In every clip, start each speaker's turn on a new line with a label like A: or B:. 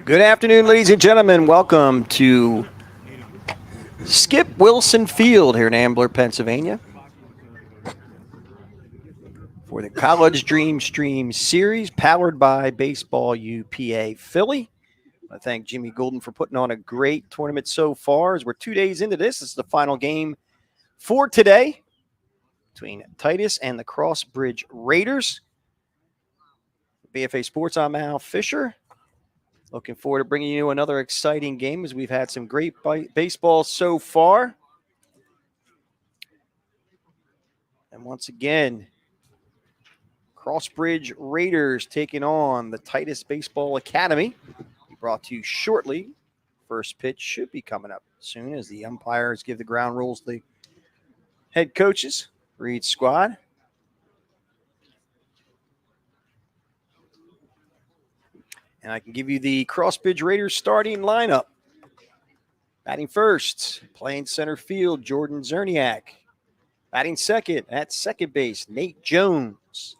A: Good afternoon, ladies and gentlemen. Welcome to Skip Wilson Field here in Ambler, Pennsylvania for the College Dreamstream series powered by Baseball U PA Philly. I thank Jimmy Golden for putting on a great tournament so far. As we're 2 days into this is the final game for today between Titus and the CrossBridge Raiders. BFA Sports, I'm Al Fisher. Looking forward to bringing you another exciting game as we've had some great baseball so far. And once again, CrossBridge Raiders taking on the Titus Baseball Academy. Be brought to you shortly. First pitch should be coming up soon as the umpires give the ground rules to the head coaches for each squad. And I can give you the CrossBridge Raiders starting lineup. Batting first, playing center field, Jordan Zerniak. Batting second, at second base, Nate Jones.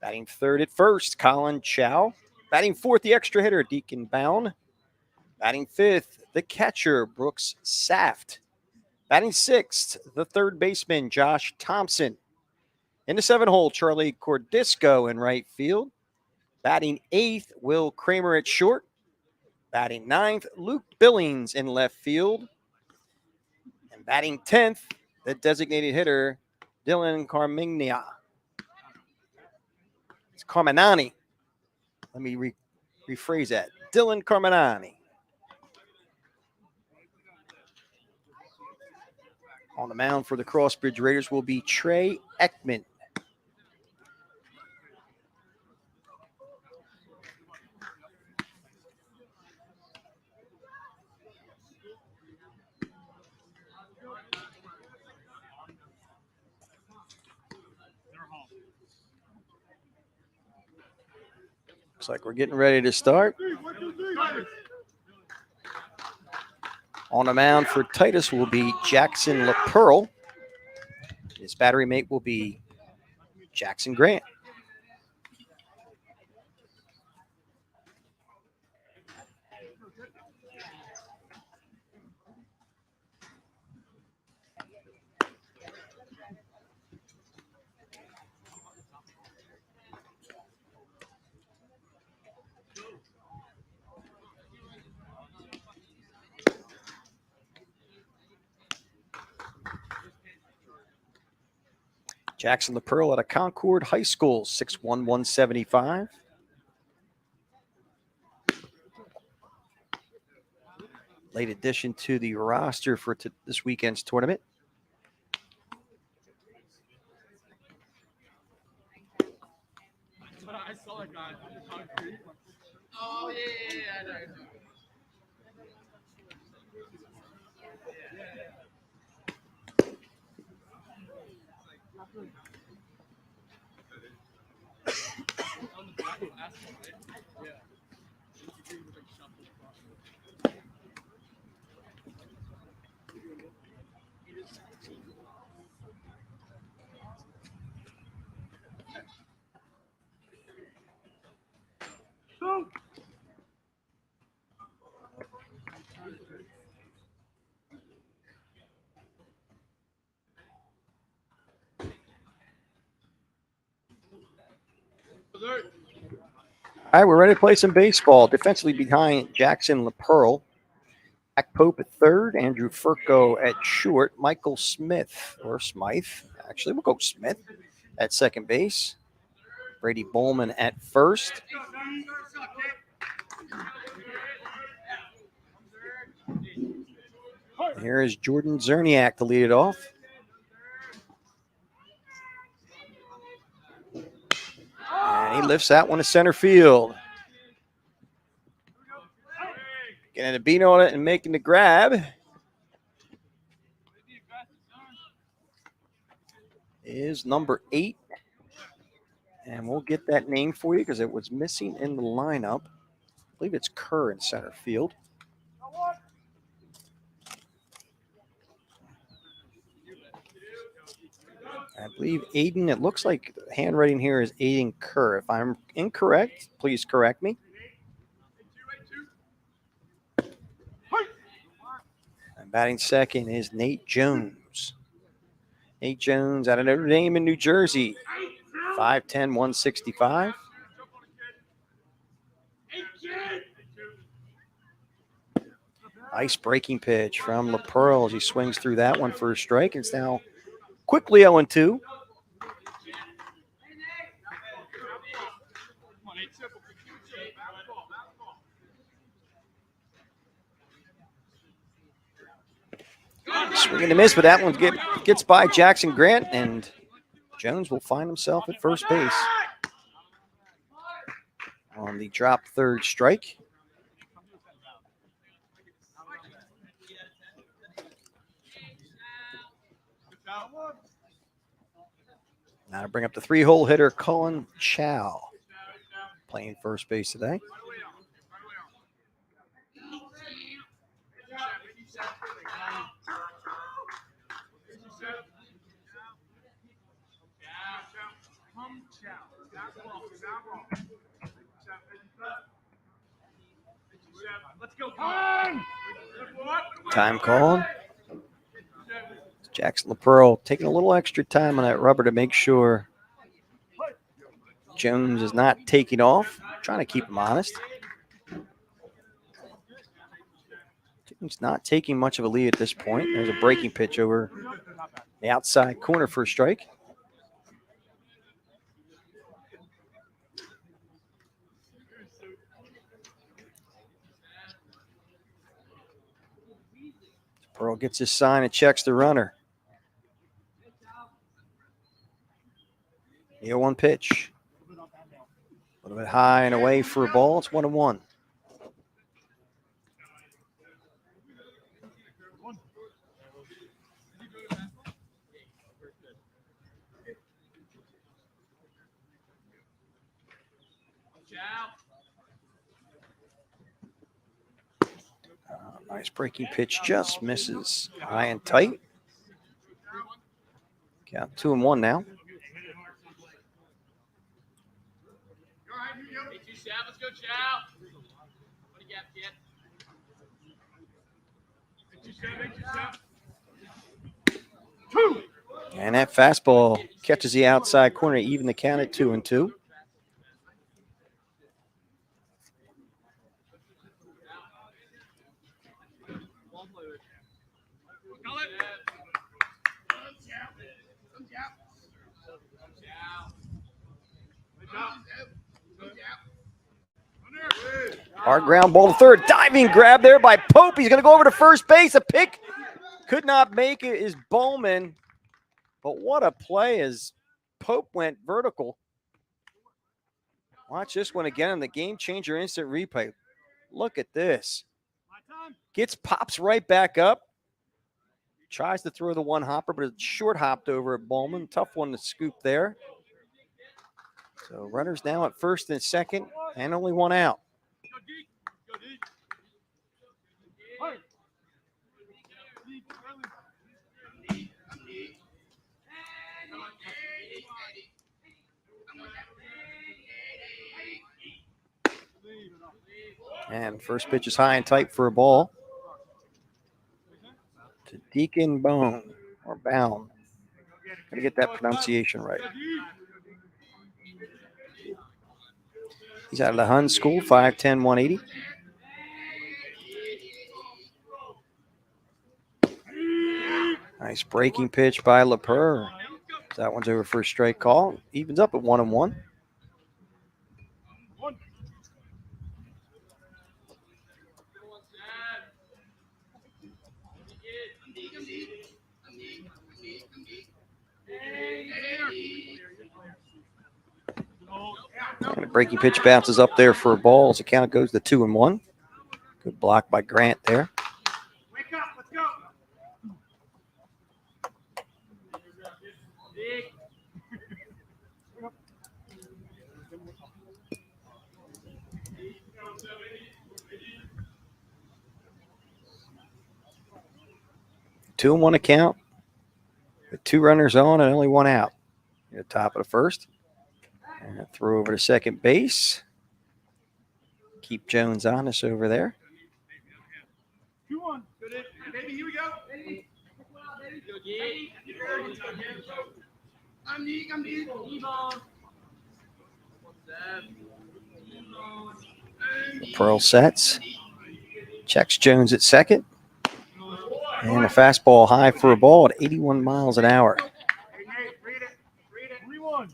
A: Batting third at first, Colin Chow. Batting fourth, the extra hitter, Deacon Bound. Batting fifth, the catcher, Brooks Saft. Batting sixth, the third baseman, Josh Thompson. In the 7-hole, Charlie Cordisco in right field. Batting eighth, Will Kramer at short. Batting ninth, Luke Billings in left field. And batting 10th, the designated hitter, Dylan Carmigna. It's Carminani. Let me rephrase that. Dylan Carminani. On the mound for the CrossBridge Raiders will be Trey Ekman. Looks like we're getting ready to start. On the mound for Titus will be Jackson LaPearl. His battery mate will be Jackson Grant. Jackson LaPearl out of Concord High School, 6'1", 175. Late addition to the roster for this weekend's tournament.
B: I saw that guy on concrete. Oh, yeah, I know. On the back of asphalt, right? Yeah.
A: All right, we're ready to play some baseball. Defensively behind Jackson LaPearl. Jack Pope at third, Andrew Furco at short, Michael Smith, or Smythe, actually, we'll go Smith at second base, Brady Bowman at first. And here is Jordan Zerniak to lead it off. And he lifts that one to center field. Getting a beat on it and making the grab is number 8. And we'll get that name for you because it was missing in the lineup. I believe it's Kerr in center field. I believe Aiden, it looks like the handwriting here is Aiden Kerr. If I'm incorrect, please correct me. And batting second is Nate Jones. Nate Jones out of Notre Dame in New Jersey. 5'10", 165. Nice breaking pitch from LaPearl as he swings through that one for a strike. It's now quickly 0-2. Swing and a miss, but that one gets by Jackson Grant, and Jones will find himself at first base on the drop third strike. Now to bring up the 3-hole hitter, Colin Chow, playing first base today.
B: Let's go.
A: Time called. Jackson LaPearl taking a little extra time on that rubber to make sure Jones is not taking off. Trying to keep him honest. He's not taking much of a lead at this point. There's a breaking pitch over the outside corner for a strike. Pearl gets his sign and checks the runner. The 0-1 pitch. A little bit high and away for a ball. It's 1-1. Nice breaking pitch, just misses high and tight. Count 2-1 now.
B: Let's go, Chow. What do you got, kid?
A: And that fastball catches the outside corner, even the count at 2-2. Hard ground ball to third. Diving grab there by Pope. He's going to go over to first base. A pick could not make it is Bowman. But what a play as Pope went vertical. Watch this one again on the game changer instant replay. Look at this. Pops right back up. Tries to throw the one hopper, but it's short hopped over at Bowman. Tough one to scoop there. So runners now at first and second, and only one out. And first pitch is high and tight for a ball. To Deacon Bone, or Bound. Gotta get that pronunciation right. He's out of the Hun School, 5'10", 180. Nice breaking pitch by LePer. That one's over for a strike call. Evens up at 1-1. And the breaking pitch bounces up there for a ball as the count goes to 2-1. Good block by Grant there.
B: Wake up, let's go.
A: 2-1 account with 2 runners on and only 1 out. At the top of the first. And throw over to second base. Keep Jones honest over there.
B: 2-1. Good. Baby, here we go.
A: Pearl sets. Checks Jones at second. And a fastball high for a ball at 81 miles an hour.
B: Read it. 3-1.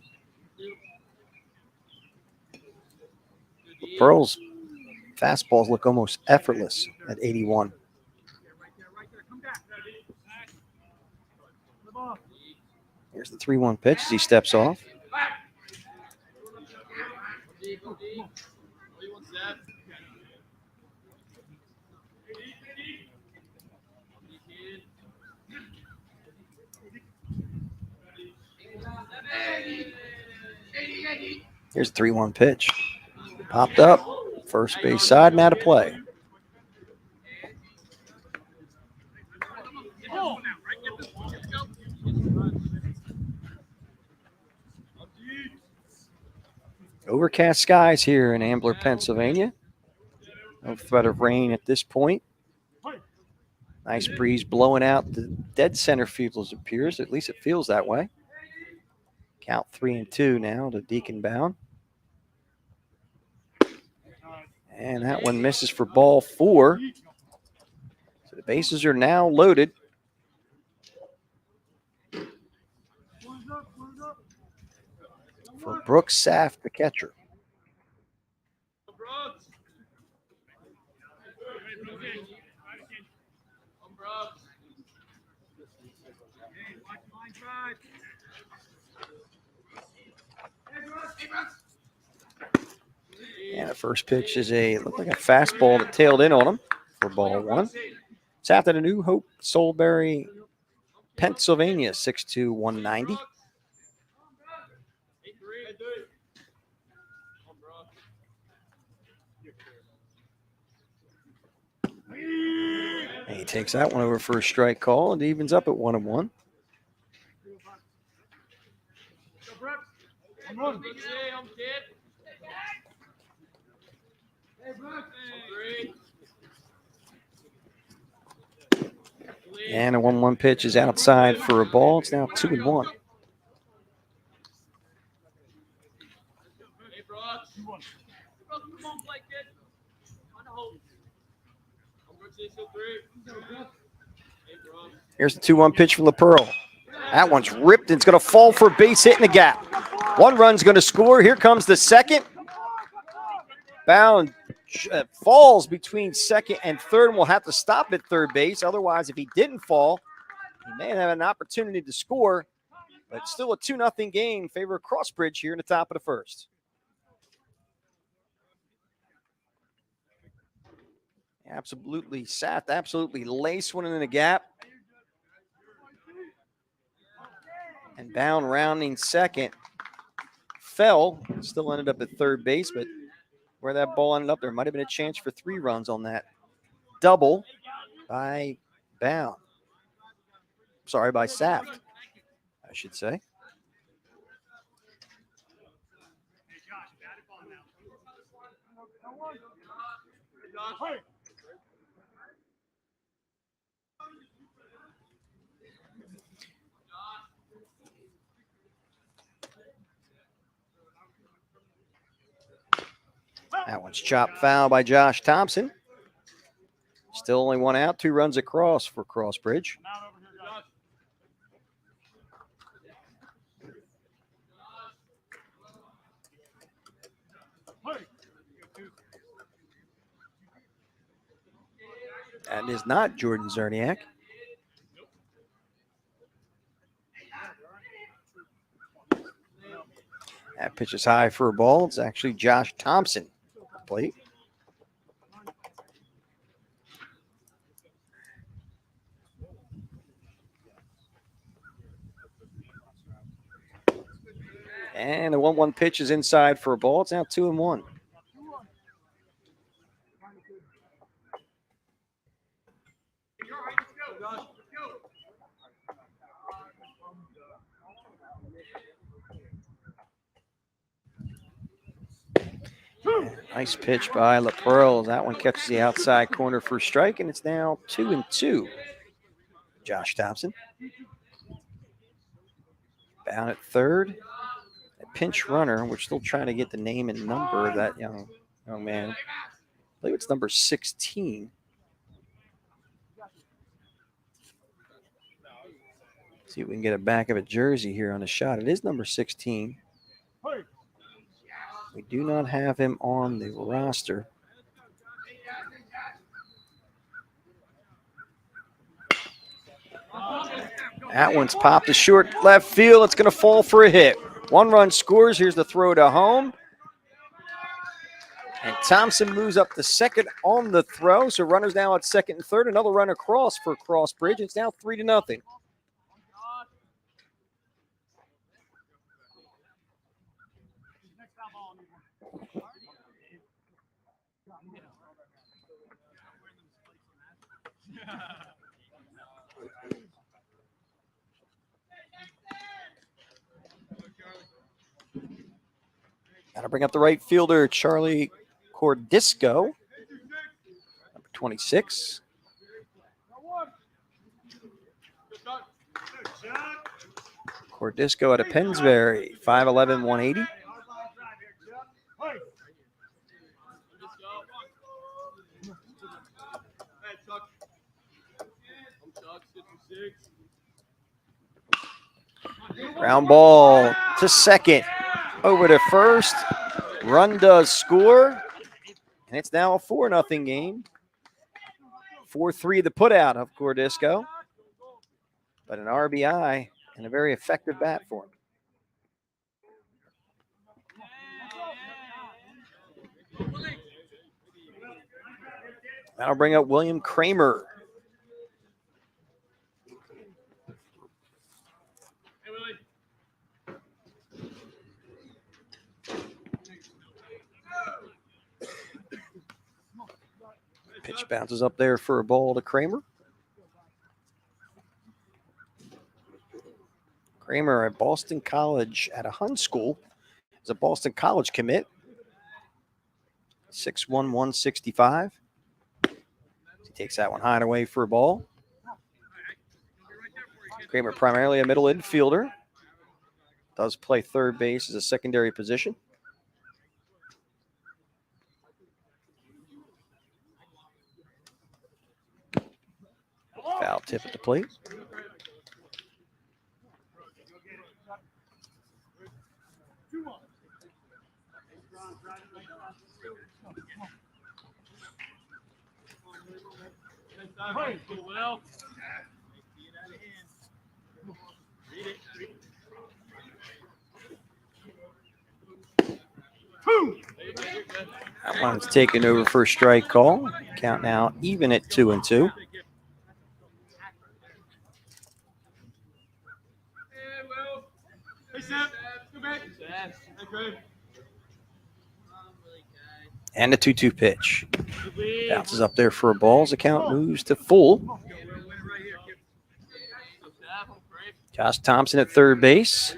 A: Pearl's fastballs look almost effortless at 81. Here's the 3-1 pitch as he steps off. Here's the 3-1 pitch. Popped up. First base side and out of play. Overcast skies here in Ambler, Pennsylvania. No threat of rain at this point. Nice breeze blowing out the dead center field as it appears. At least it feels that way. Count 3-2 now to Deacon Bound. And that one misses for ball 4. So the bases are now loaded. For Brooks Saft, the catcher. And the first pitch is looked like a fastball that tailed in on him for ball 1. It's after the New Hope, Soulbury, Pennsylvania, 6'2", 190. And he takes that one over for a strike call and evens up at 1-1. And a 1-1 pitch is outside for a ball. It's now 2-1. Here's the 2-1 pitch from LaPearl. That one's ripped and it's going to fall for a base hit in the gap. One run's going to score. Here comes the second. Bound falls between second and third, and will have to stop at third base. Otherwise, if he didn't fall, he may have an opportunity to score. But still a 2-0 game in favor of CrossBridge here in the top of the first. Absolutely sapped, absolutely laced one in the gap. And Bound rounding second. Fell, still ended up at third base, but where that ball ended up, there might have been a chance for 3 runs on that double by Bound. Sorry, by Saft, I should say. That one's chopped foul by Josh Thompson. Still only 1 out, 2 runs across for CrossBridge. That is not Jordan Zerniak. That pitch is high for a ball. It's actually Josh Thompson at the plate. And the 1-1 pitch is inside for a ball. It's now 2-1. Nice pitch by LaPearl. That one catches the outside corner for a strike, and it's now 2-2. Josh Thompson. Bound at third. A pinch runner. We're still trying to get the name and number of that young man. I believe it's number 16. See if we can get a back of a jersey here on the shot. It is number 16. We do not have him on the roster. That one's popped to short left field. It's going to fall for a hit. 1 run scores. Here's the throw to home. And Thompson moves up to second on the throw. So runners now at second and third. Another run across for CrossBridge. It's now 3-0. That'll bring up the right fielder, Charlie Cordisco, number 26. Cordisco out of Pennsbury, 5'11", 180. Ground ball to second. Over to first. Run does score. And it's now a 4-0 game. 4-3 the put out of Cordisco. But an RBI and a very effective bat for him. That'll bring up William Kramer. Pitch bounces up there for a ball to Kramer. Kramer at Boston College at a Hun school. Is a Boston College commit. 6'1", 165. He takes that one high and away for a ball. Kramer primarily a middle infielder. Does play third base as a secondary position. Foul tip at the plate.
B: Well. Read it.
A: That one's taken over for a strike call. Count now even at 2-2. And a 2-2 pitch. Bounces up there for a ball. As the count moves to full. Josh Thompson at third base.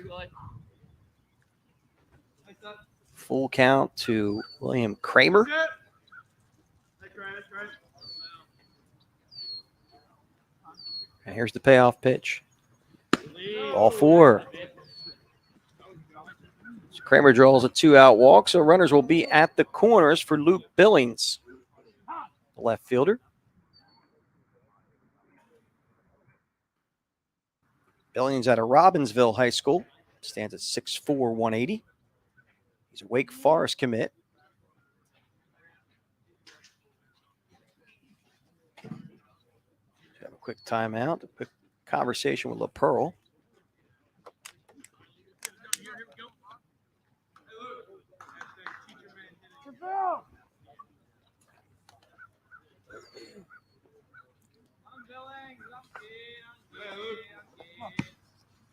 A: Full count to William Kramer. And here's the payoff pitch. Ball 4. So Kramer draws a 2-out walk, so runners will be at the corners for Luke Billings, the left fielder. Billings out of Robbinsville High School. Stands at 6'4", 180. He's a Wake Forest commit. Have a quick timeout, a quick conversation with LaPearl.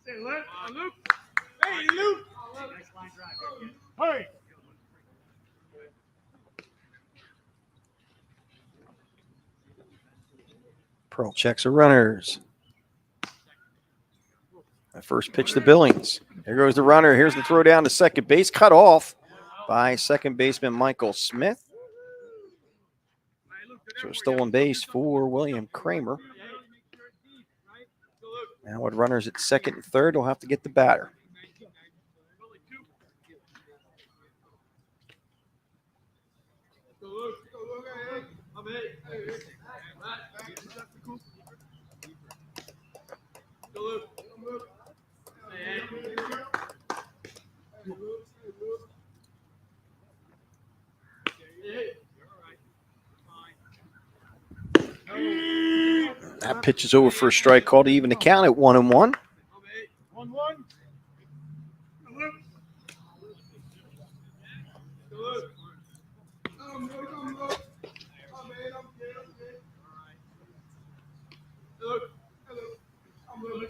B: Hey, Luke. Hey.
A: Pearl checks the runners. The first pitch to Billings. There goes the runner. Here's the throw down to second base. Cut off by second baseman Michael Smith. So a stolen base for William Kramer. Now with runners at second and third, we'll have to get the batter. That pitch is over for a strike call to even the count at 1-1.
B: 1-1.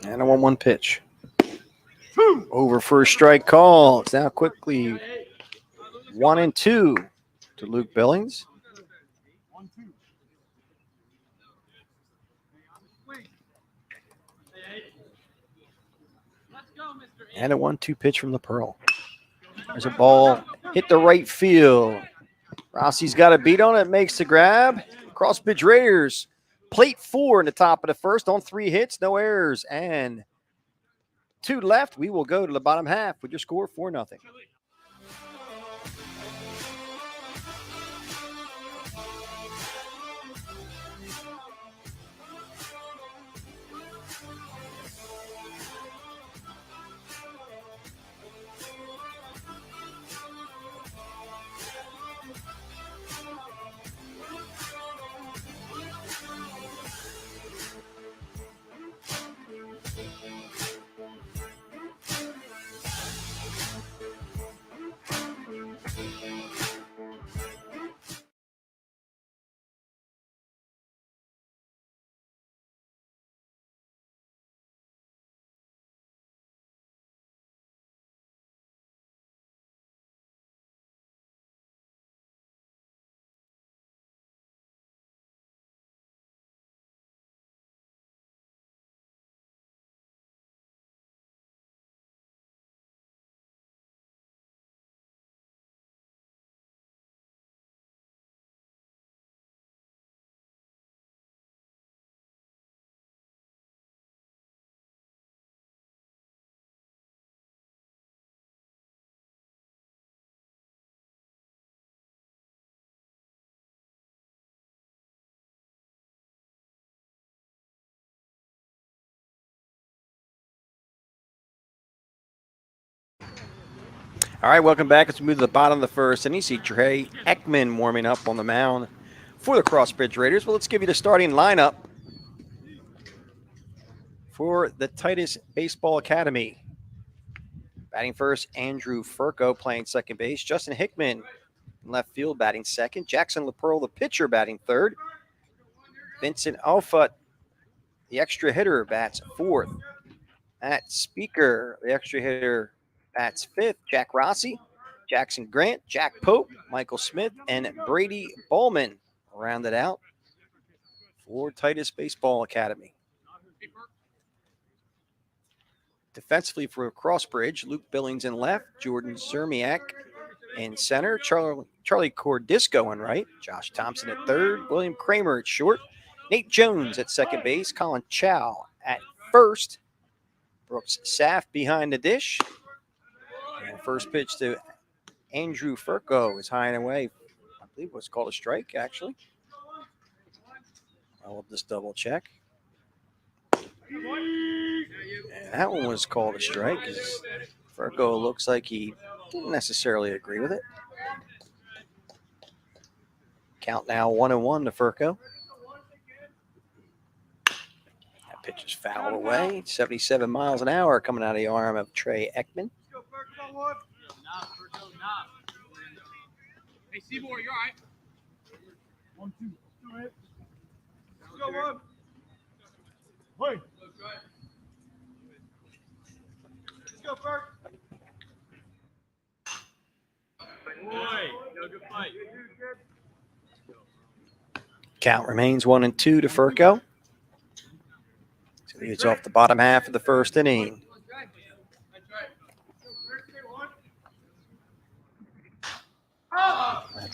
A: And a 1-1 pitch. Over for a strike call. It's now quickly 1-2 to Luke Billings. And a 1-2 pitch from LaPearl. There's a ball hit the right field. Rossi's got a beat on it, makes the grab. CrossBridge Raiders, plate 4 in the top of the first on 3 hits, no errors, and 2 left. We will go to the bottom half with your score 4-0. All right, welcome back. Let's move to the bottom of the first. And you see Trey Ekman warming up on the mound for the CrossBridge Raiders. Well, let's give you the starting lineup for the Titus Baseball Academy. Batting first, Andrew Furco playing second base. Justin Hickman in left field batting second. Jackson LaPearl, the pitcher, batting third. Vincent Alfut, the extra hitter, bats fourth. Matt Speaker, the extra hitter, bats fifth. Jack Rossi, Jackson Grant, Jack Pope, Michael Smith, and Brady Ballman rounded out for Titus Baseball Academy. Defensively for CrossBridge, Luke Billings in left, Jordan Zermiak in center, Charlie Cordisco in right, Josh Thompson at third, William Kramer at short, Nate Jones at second base, Colin Chow at first, Brooks Saff behind the dish. And first pitch to Andrew Furco is high and away. I believe it was called a strike, actually. I'll just double check. And that one was called a strike because Furco looks like he didn't necessarily agree with it. Count now 1-1 to Furco. That pitch is fouled away. 77 miles an hour coming out of the arm of Trey Ekman.
B: Hey, Seymour, you all right? 1, 2, 2, 8. Let's go, one. Wait. Let's go, Bert. Boy, no good fight.
A: Count remains 1-2 to Furco. So he's off the bottom half of the first inning.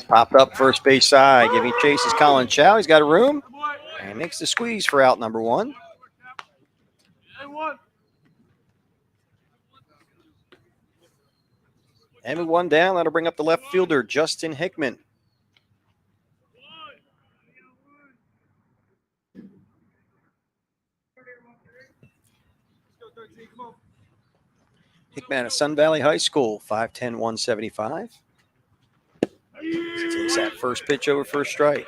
A: Popped up first base side, giving chase is Colin Chow. He's got a room and makes the squeeze for out number one. And with one down, that'll bring up the left fielder, Justin Hickman. Hickman at Sun Valley High School, 5'10", 175. Takes that first pitch over for a strike.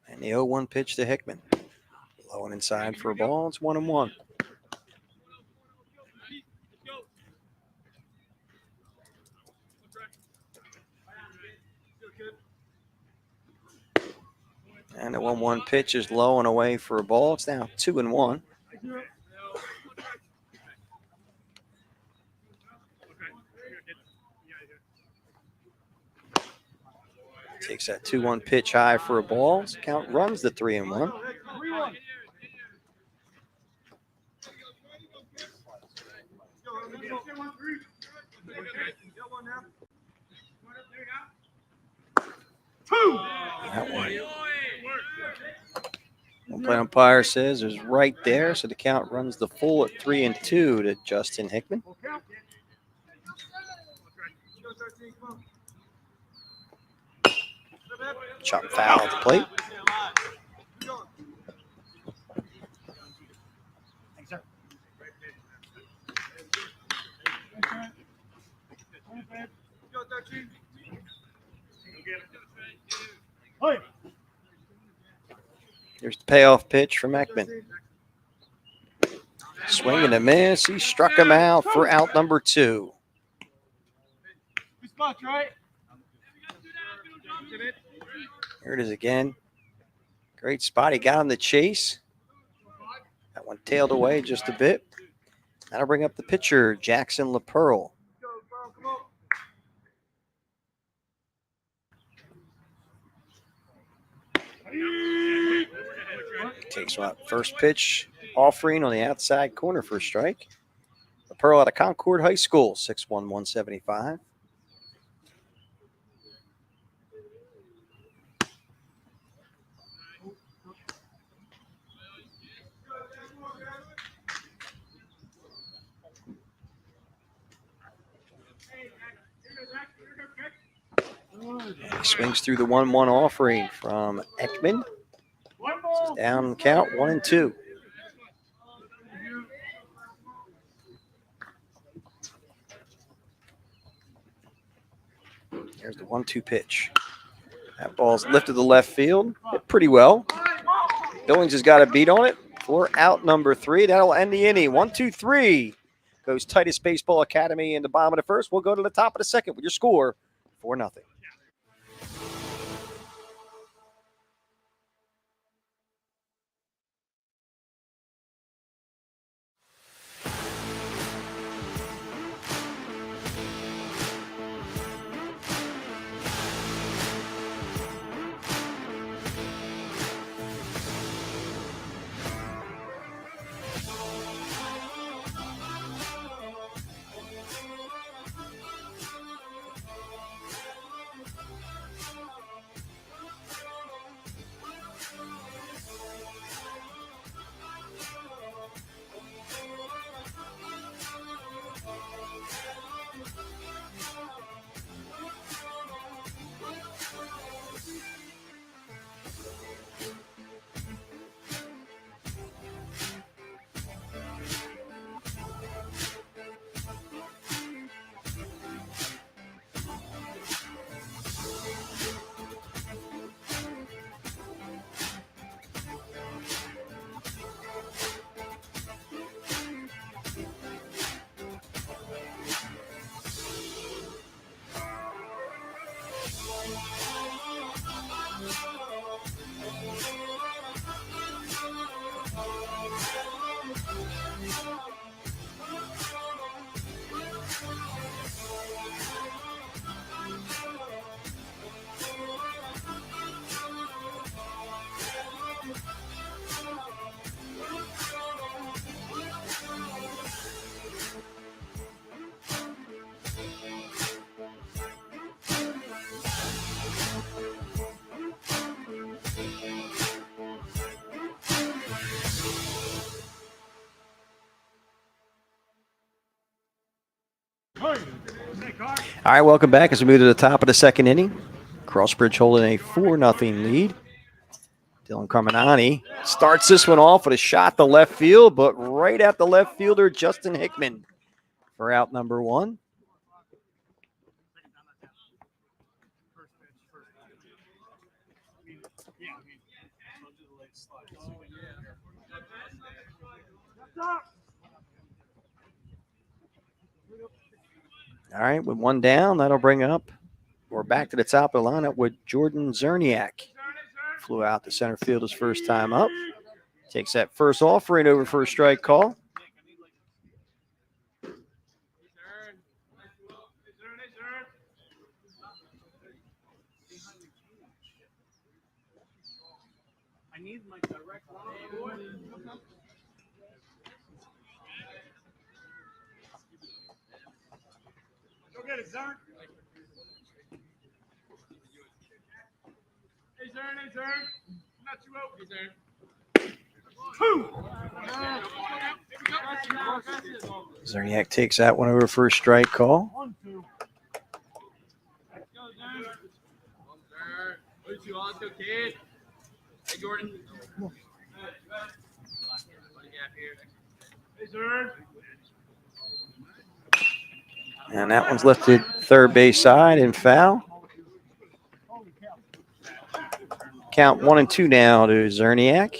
A: And the 0-1 pitch to Hickman. Low and inside for a ball. It's 1-1. And the 1-1 pitch is low and away for a ball. It's now 2-1. Takes that 2-1 pitch high for a ball. Count runs the 3-1. That one play umpire says is right there, so the count runs the full at 3-2 to Justin Hickman. Chop foul at the plate. Here's the payoff pitch from Ekman. Swing and a miss. He struck him out for out number 2. Here it is again. Great spot. He got on the chase. That one tailed away just a bit. That'll bring up the pitcher, Jackson LaPearl. Takes one out. First pitch offering on the outside corner for a strike. LaPearl out of Concord High School, 6'1", 175. And he swings through the 1-1 offering from Ekman. Down count 1-2. There's the 1-2 pitch. That ball's lifted to left field. Hit pretty well. Billings has got a beat on it for out number 3. That'll end the inning. 1-2-3 goes Titus Baseball Academy in the bottom of the first. We'll go to the top of the second with your score 4-0. All right, welcome back as we move to the top of the second inning. CrossBridge holding a 4-0 lead. Dylan Carminani starts this one off with a shot to left field, but right at the left fielder, Justin Hickman, for out number 1. All right, with 1 down, that'll bring up, we're back to the top of the lineup with Jordan Zerniak. Flew out to center field his first time up. Takes that first offering over for a strike call.
B: I need my direct line. Go get it, Zern. Hey, Zern, hey, Zern. Not you out. Hey, Zern. 2.
A: Zerniak takes that one over for a strike call.
B: 1-2. Let's go, Zern. Let's go, kid. Hey, Jordan. Hey, Zern.
A: And that one's lifted third base side and foul. Count 1-2 now to Zerniak.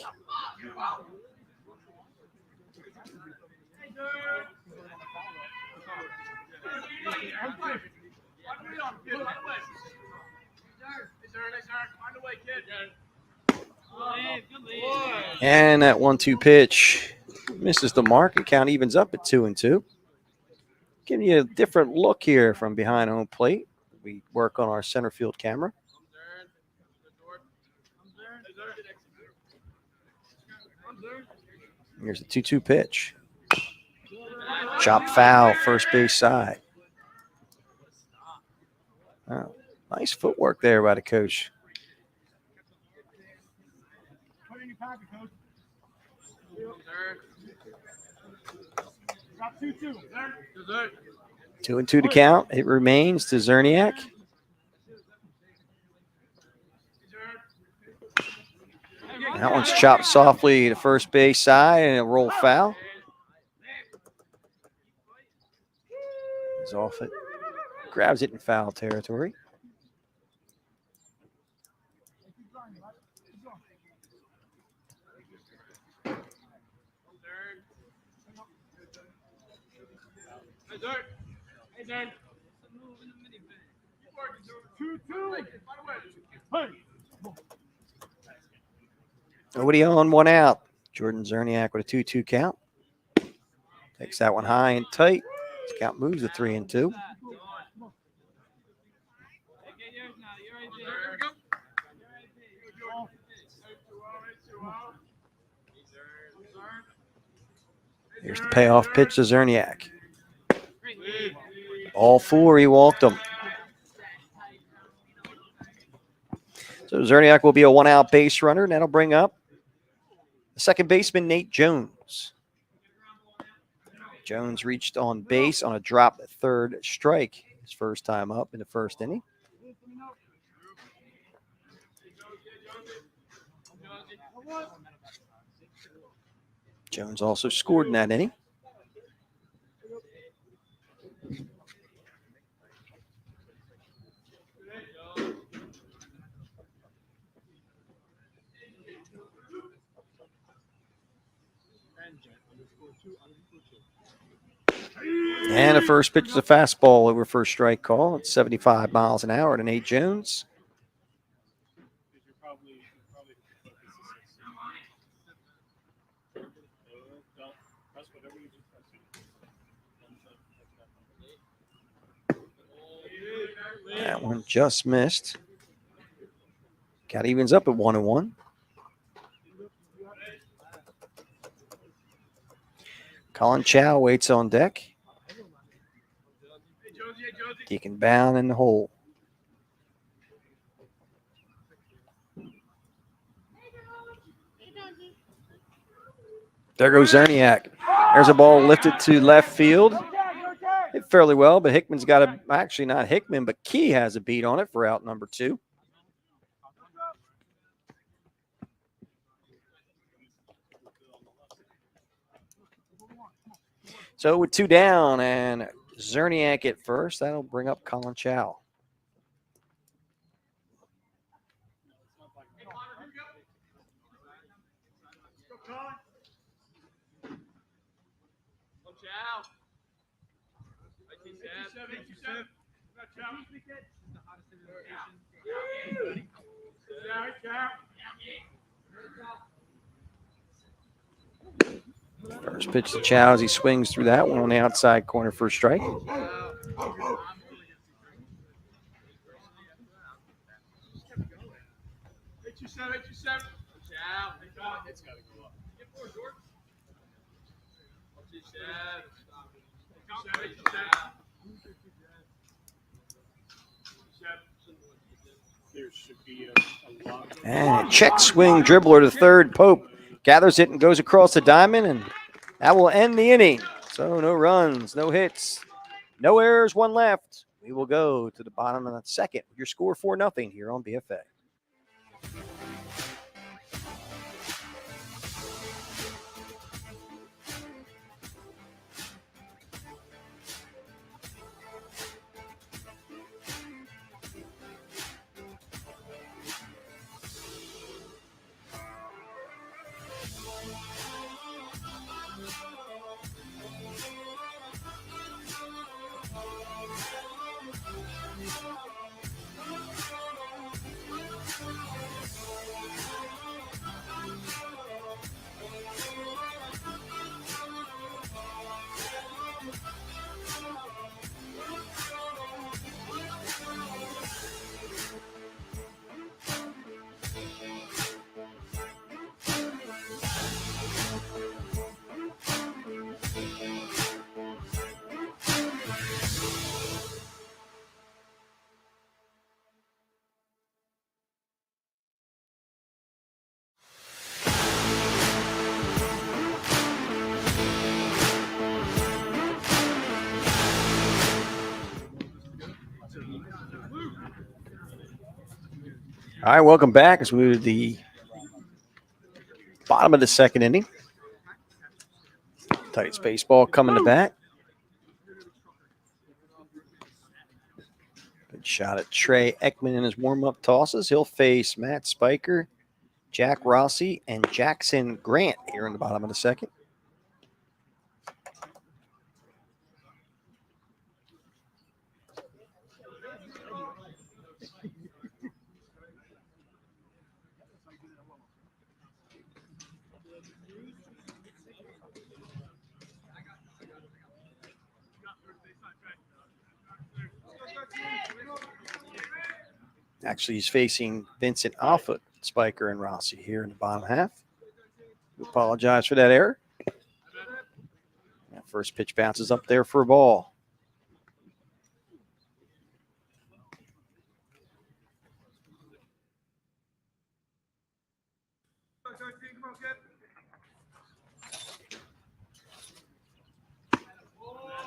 A: And that 1-2 pitch misses the mark, and count evens up at 2-2. Giving you a different look here from behind home plate. We work on our center field camera. Here's a 2-2 pitch. Chop foul, first base side. Wow, nice footwork there by the coach.
B: Put in your pocket, coach. Drop 2-2.
A: 2-2 to count. It remains to Zerniak. That one's chopped softly to first base side and a roll foul. He's off it. Grabs it in foul territory.
B: Hey, Dad. 2-2. Hey.
A: Nobody on, one out. Jordan Zerniak with a 2-2 count. Takes that one high and tight. His count moves to 3-2. Here's the payoff pitch to Zerniak. All four, he walked them. So Zerniak will be a one-out base runner, and that'll bring up the second baseman, Nate Jones. Jones reached on base on a drop third strike. His first time up in the first inning. Jones also scored in that inning. And the first pitch is a fastball over first strike call. It's 75 miles an hour to Nate Jones. That one just missed. Got evens up at 1-1. Colin Chow waits on deck. Deacon bound in the hole. There goes Zerniak. There's a ball lifted to left field. Hit fairly well, but Hickman's got a, actually not Hickman, but Key has a beat on it for out number 2. So with 2 down and Zerniak at first, that'll bring up Colin Chow. First pitch to Chow as he swings through that one on the outside corner for a strike. And a check swing dribbler to third. Pope gathers it and goes across the diamond, and that will end the inning. So no runs, no hits, no errors, 1 left. We will go to the bottom of the second. Your score 4-0 here on BFA. All right, welcome back as we move to the bottom of the second inning. Titus baseball coming to bat. Good shot at Trey Ekman in his warm-up tosses. He'll face Matt Spiker, Jack Rossi, and Jackson Grant here in the bottom of the second. Actually, he's facing Vincent Alpha, Spiker, and Rossi here in the bottom half. We apologize for that error. That first pitch bounces up there for a ball.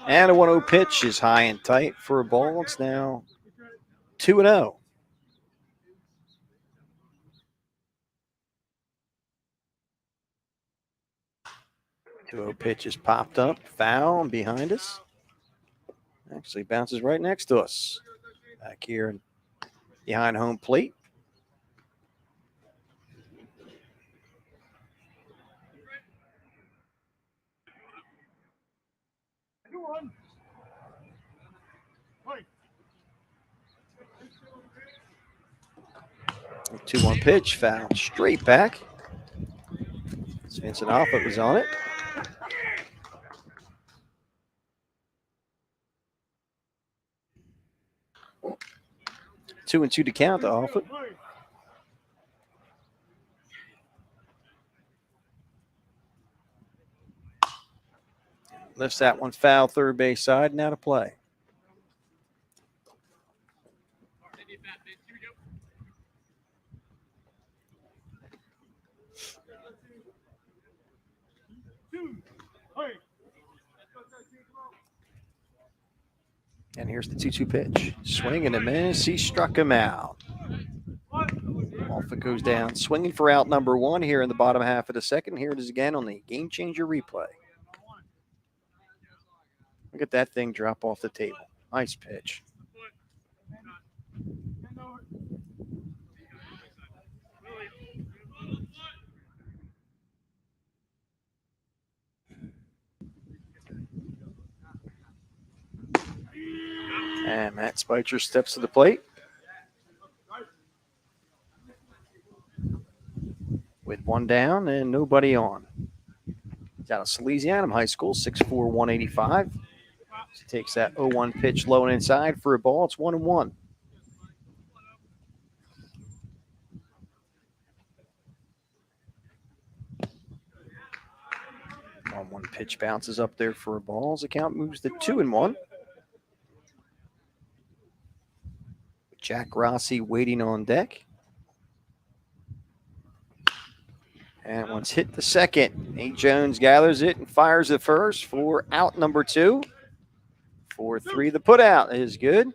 A: And a 1-0 pitch is high and tight for a ball. It's now 2-0. 2-0 pitch is popped up, foul and behind us. Actually bounces right next to us. Back here behind home plate. A 2-1 pitch, foul straight back. Vincent Alpha was on it. 2-2 to count to Alpha. Lifts that one foul third base side, now to play. And here's the 2-2 pitch. Swing and a miss. He struck him out. Alpha goes down, swinging for out number 1 here in the bottom half of the second. Here it is again on the Game Changer replay. Look at that thing drop off the table. Nice pitch. And Matt Spicer steps to the plate. With one down and nobody on. He's out of Salesianum High School, 6'4", 185. He takes that 0-1 pitch low and inside for a ball. It's 1-1. 1-1 pitch bounces up there for a ball. As the count moves to 2-1. Jack Rossi waiting on deck. And once hit the second, Nate Jones gathers it and fires the first for out number 2. 4-3, the put out is good.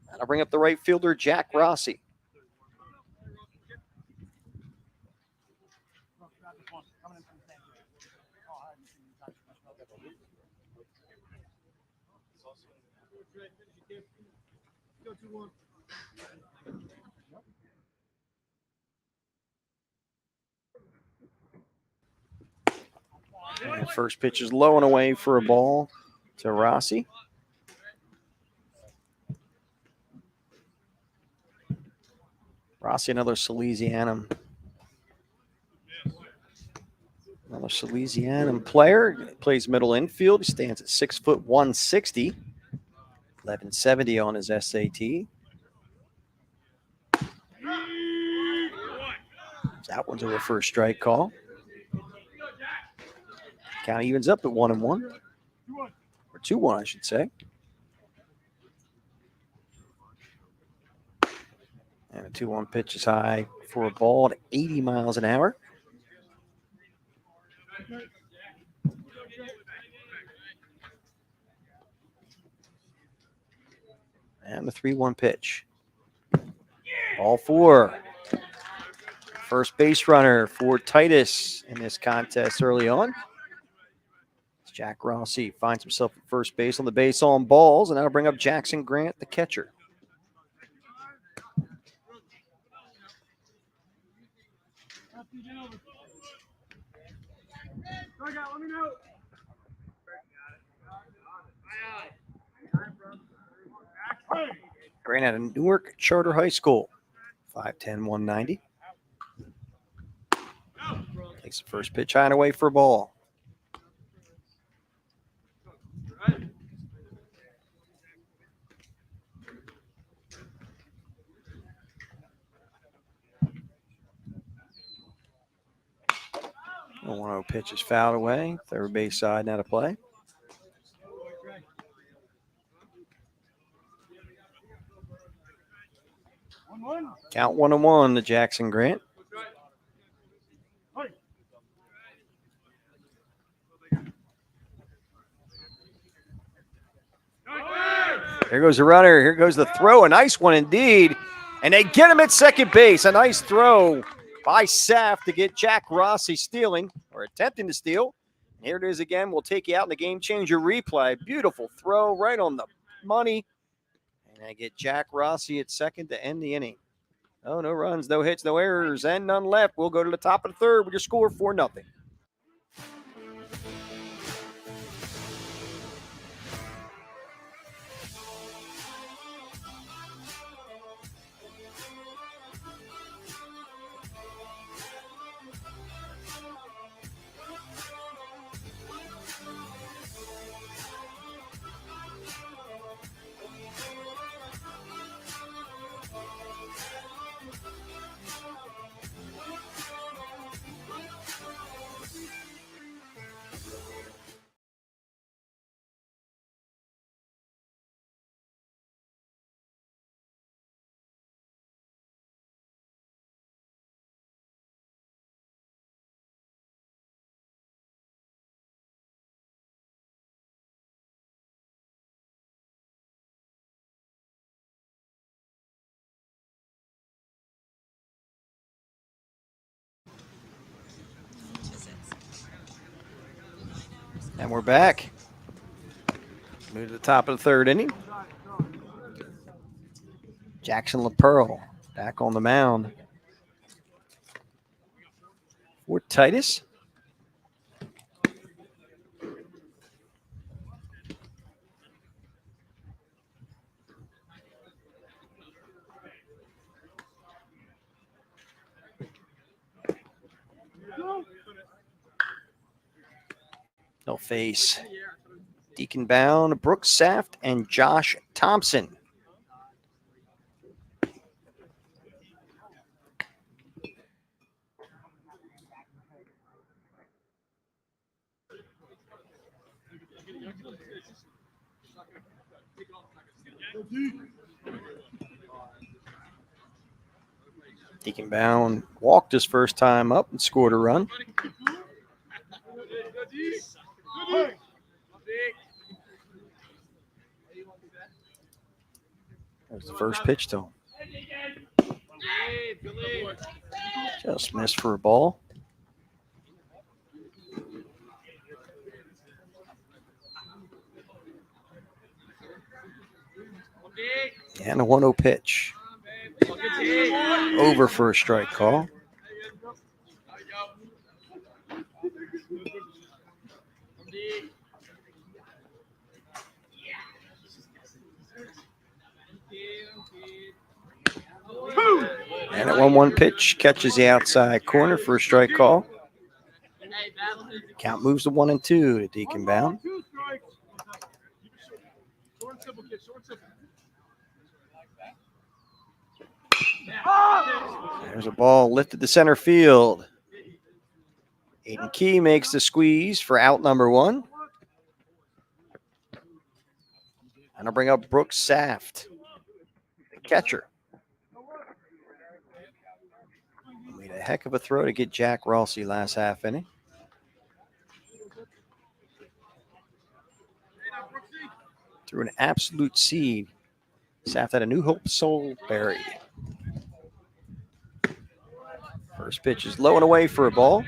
A: That'll bring up the right fielder, Jack Rossi. And first pitch is low and away for a ball to Rossi. Rossi, another Salesianum player. Plays middle infield. He stands at 6'1", 160. 1170 on his SAT. That one's over for a strike call. Count evens up at 1-1. Or 2-1, I should say. And a 2-1 pitch is high for a ball at 80 miles an hour. And the 3-1 pitch. Ball 4. First base runner for Titus in this contest early on. Jack Rossi finds himself at first base on the base on balls, and that'll bring up Jackson Grant, the catcher. Grant out of Newark Charter High School, 5'10", 190. Takes the first pitch high and away for a ball. 1-0 pitch is fouled away. Third base side now to play. Count 1-1 to Jackson Grant. Here goes the runner. Here goes the throw. A nice one indeed. And they get him at second base. A nice throw by Saft to get Jack Rossi stealing or attempting to steal. And here it is again. We'll take you out in the game changer replay. Beautiful throw right on the money. And I get Jack Rossi at second to end the inning. Oh, no runs, no hits, no errors, and none left. We'll go to the top of the third with your score 4-0. And we're back. Move to the top of the third inning. Jackson LaPearl back on the mound for Titus. They'll face Deacon Bound, Brooks Saft, and Josh Thompson. Deacon Bound walked his first time up and scored a run. There's the first pitch to him. Just missed for a ball. And a 1-0 pitch. Over for a strike call. And at 1-1 pitch, catches the outside corner for a strike call. Count moves to 1-2 to Deacon Bound. There's a ball lifted to center field. Aiden Key makes the squeeze for out number 1. And I'll bring up Brooks Saft, the catcher. Made a heck of a throw to get Jack Rossi last half inning. Threw an absolute seed. Saft had a new hope soul buried. First pitch is low and away for a ball.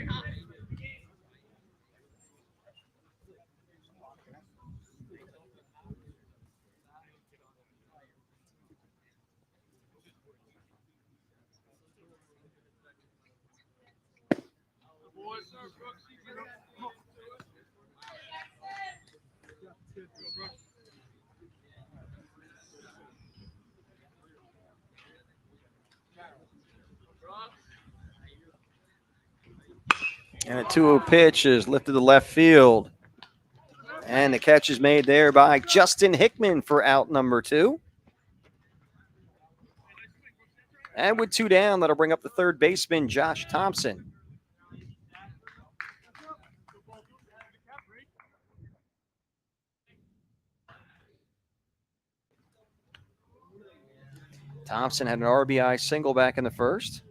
A: And a 2-0 pitch is lifted to left field. And the catch is made there by Justin Hickman for out number 2. And with 2 down, that'll bring up the third baseman, Josh Thompson. Thompson had an RBI single back in the first.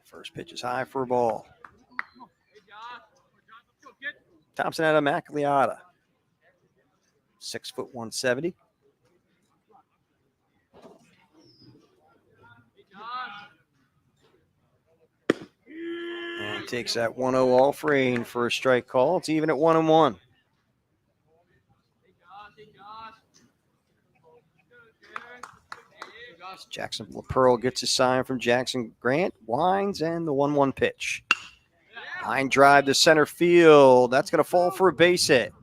A: First pitch is high for a ball. Thompson had a Macleota. 6 foot 170. And takes that 1-0 off range for a strike call. It's even at 1-1. Jackson LaPearl gets a sign from Jackson Grant. Winds and the 1-1 pitch. Line drive to center field. That's going to fall for a base hit.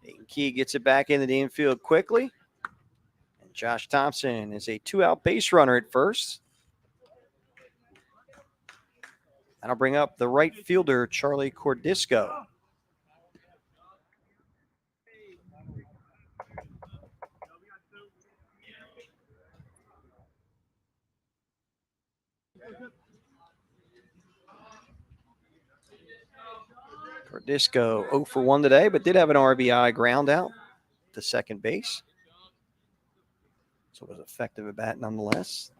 A: Dayton Key gets it back into the infield quickly. And Josh Thompson is a 2-out base runner at first. That'll bring up the right fielder, Charlie Cordisco. Cordisco 0 for 1 today, but did have an RBI ground out to second base. So it was effective at bat nonetheless.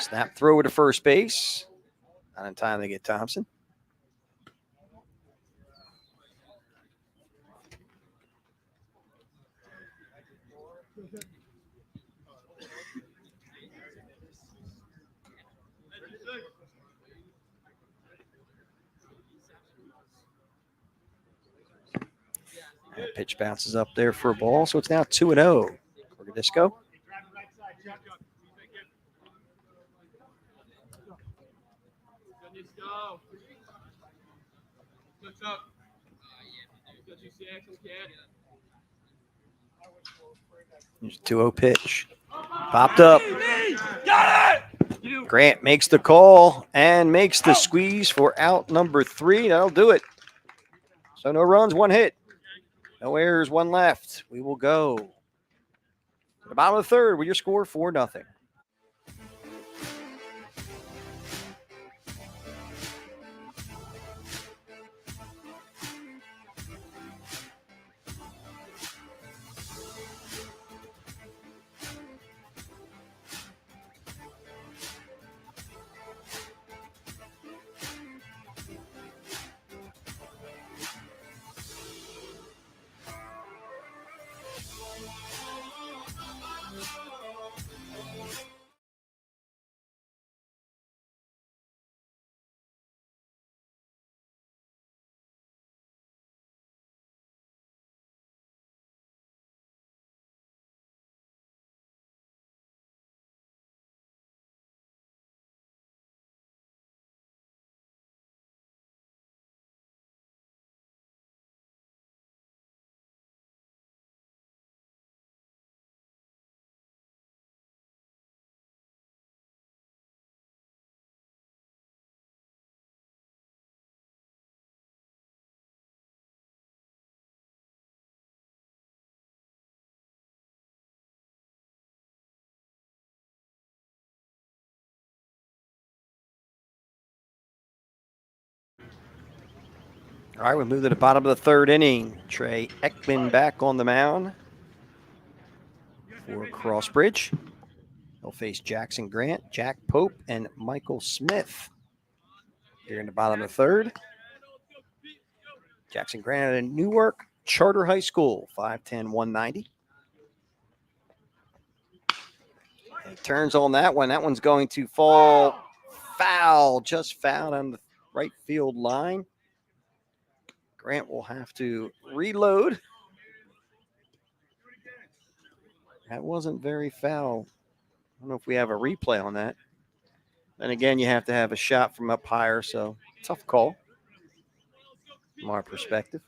A: Snap throw to first base. Not in time to get Thompson. That pitch bounces up there for a ball, so it's now 2-0. Cordisco. Here's a 2-0 pitch. Popped up. Grant makes the call and makes the squeeze for out number 3. That'll do it. So no runs, 1 hit. No errors, 1 left. We will go to the bottom of the third with your score 4-0. All right, we move to the bottom of the third inning. Trey Ekman back on the mound for CrossBridge. He'll face Jackson Grant, Jack Pope, and Michael Smith here in the bottom of the third. Jackson Grant at Newark Charter High School, 5'10", 190. And he turns on that one. That one's going to fall foul, just fouled on the right field line. Grant will have to reload. That wasn't very foul. I don't know if we have a replay on that. And again, you have to have a shot from up higher, so tough call from our perspective.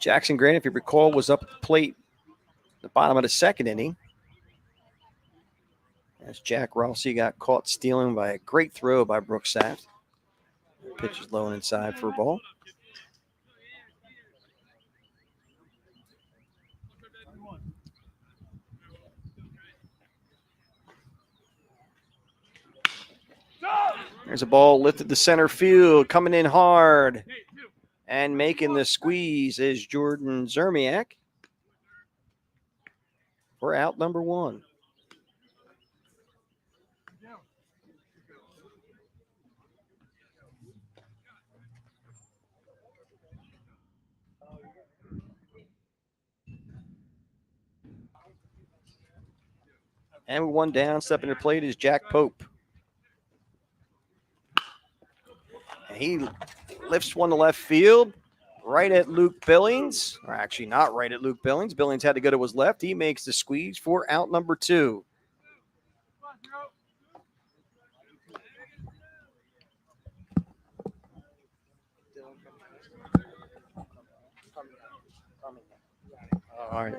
A: Jackson Grant, if you recall, was up at the plate at the bottom of the second inning. As Jack Rossi got caught stealing by a great throw by Brooks Saft. Pitch is low and inside for a ball. There's a ball lifted to center field, coming in hard and making the squeeze is Jordan Zermiak for out number 1. And with 1 down, stepping to the plate is Jack Pope. And he lifts one to left field, right at Luke Billings. Or actually, not right at Luke Billings. Billings had to go to his left. He makes the squeeze for out number 2. All right.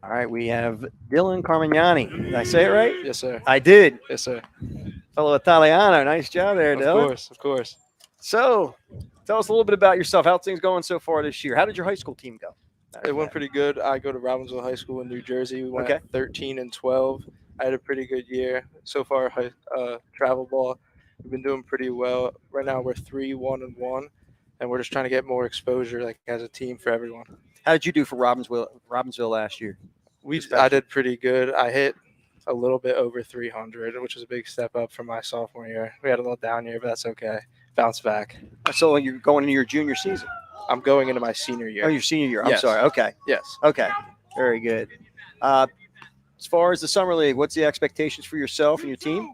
A: All right, we have Dylan Carmignani. Did I say it right?
C: Yes, sir.
A: I did.
C: Yes, sir.
A: Fellow Italiano. Nice job there, Dylan.
C: Of course.
A: So, tell us a little bit about yourself. How's things going so far this year? How did your high school team go?
C: It went pretty good. I go to Robbinsville High School in New Jersey. We went 13-12. I had a pretty good year so far. Travel ball, we've been doing pretty well. Right now we're 3-1-1, and we're just trying to get more exposure, like as a team for everyone.
A: How did you do for Robbinsville last year?
C: I did pretty good. I hit a little bit over 300, which was a big step up from my sophomore year. We had a little down year, but that's okay. Bounce back.
A: So you're going into your junior season?
C: I'm going into my senior year.
A: Oh, your senior year. I'm
C: Yes.
A: sorry. Okay.
C: Yes.
A: Okay. Very good. As far as the summer league, what's the expectations for yourself and your team?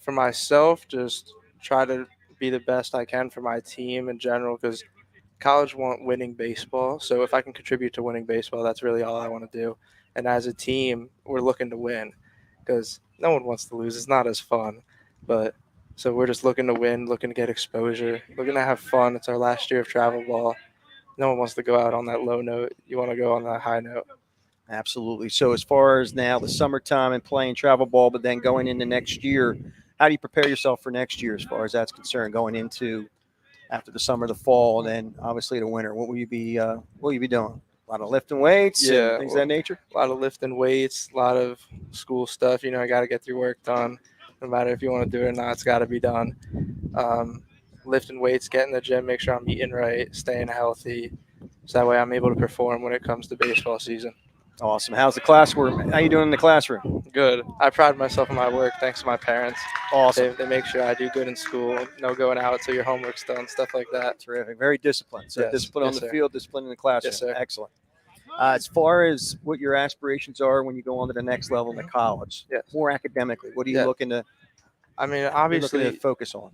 C: For myself, just try to be the best I can for my team in general, because college want winning baseball. So if I can contribute to winning baseball, that's really all I want to do. And as a team, we're looking to win, because no one wants to lose. It's not as fun. But so we're just looking to win, looking to get exposure, looking to have fun. It's our last year of travel ball. No one wants to go out on that low note. You want to go on that high note.
A: Absolutely. So as far as now the summertime and playing travel ball, but then going into next year, how do you prepare yourself for next year as far as that's concerned, going into after the summer, the fall, and then obviously the winter? What will you be doing? A lot of lifting weights and things of that nature?
C: A lot of lifting weights, a lot of school stuff. I got to get your work done. No matter if you want to do it or not, it's got to be done. Lifting weights, getting in the gym, make sure I'm eating right, staying healthy, so that way I'm able to perform when it comes to baseball season.
A: Awesome. How's the classroom? How you doing in the classroom?
C: Good. I pride myself in my work, thanks to my parents.
A: Awesome.
C: They make sure I do good in school, no going out until your homework's done, stuff like that.
A: Terrific. Very disciplined. So
C: Yes.
A: discipline on the
C: Yes, sir.
A: field, discipline in the classroom.
C: Yes, sir.
A: Excellent. As far as what your aspirations are when you go on to the next level in the college,
C: Yes.
A: more academically, what are you
C: Yeah.
A: looking to
C: Obviously,
A: focus on?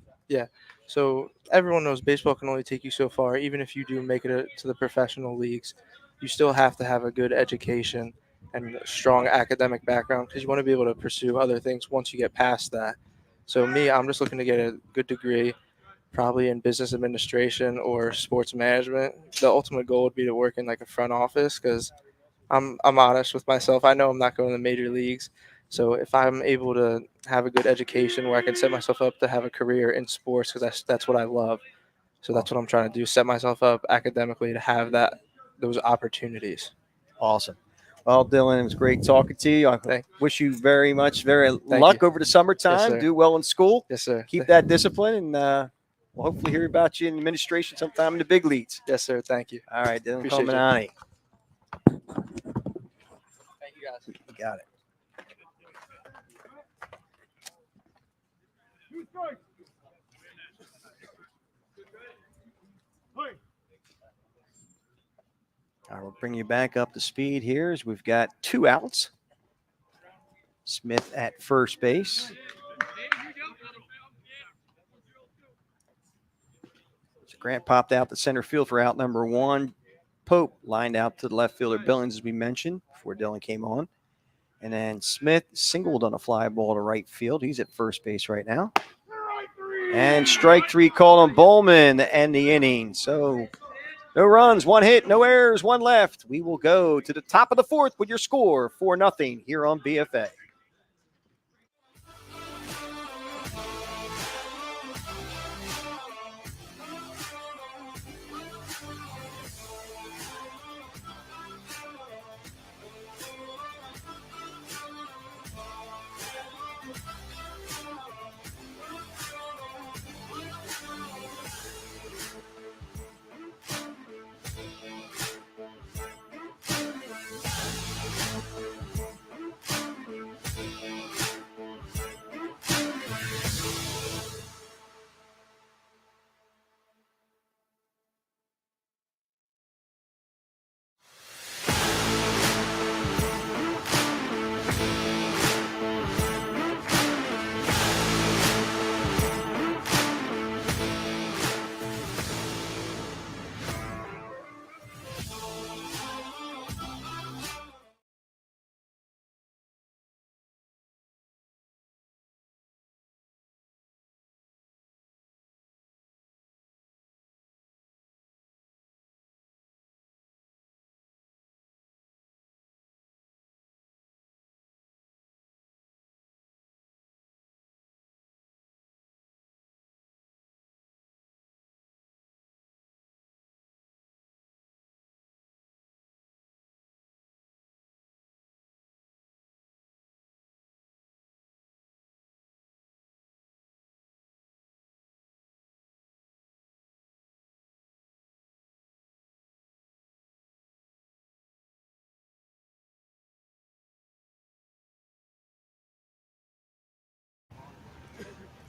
C: so everyone knows baseball can only take you so far. Even if you do make it to the professional leagues, you still have to have a good education and a strong academic background, because you want to be able to pursue other things once you get past that. So I'm just looking to get a good degree, probably in business administration or sports management. The ultimate goal would be to work in like a front office, because I'm honest with myself. I know I'm not going to the major leagues. So if I'm able to have a good education where I can set myself up to have a career in sports, because that's what I love. So that's what I'm trying to do, set myself up academically to have those opportunities.
A: Awesome. Well, Dylan, it was great talking to you. I wish you very luck
C: you.
A: over the summertime.
C: Yes, sir.
A: Do well in school.
C: Yes, sir.
A: Keep that discipline, and we'll hopefully hear about you in administration sometime in the big leagues.
C: Yes, sir. Thank you.
A: All right, Dylan
C: Appreciate you.
A: Carmignani.
C: Thank you, guys.
A: You got it. All right, we'll bring you back up to speed here as we've got 2 outs. Smith at first base. So Grant popped out to center field for out number 1. Pope lined out to the left fielder Billings, as we mentioned, before Dylan came on. And then Smith singled on a fly ball to right field. He's at first base right now. And strike 3 called on Bowman to end the inning. So no runs, 1 hit, no errors, 1 left. We will go to the top of the 4th with your score, 4-0 here on BFA.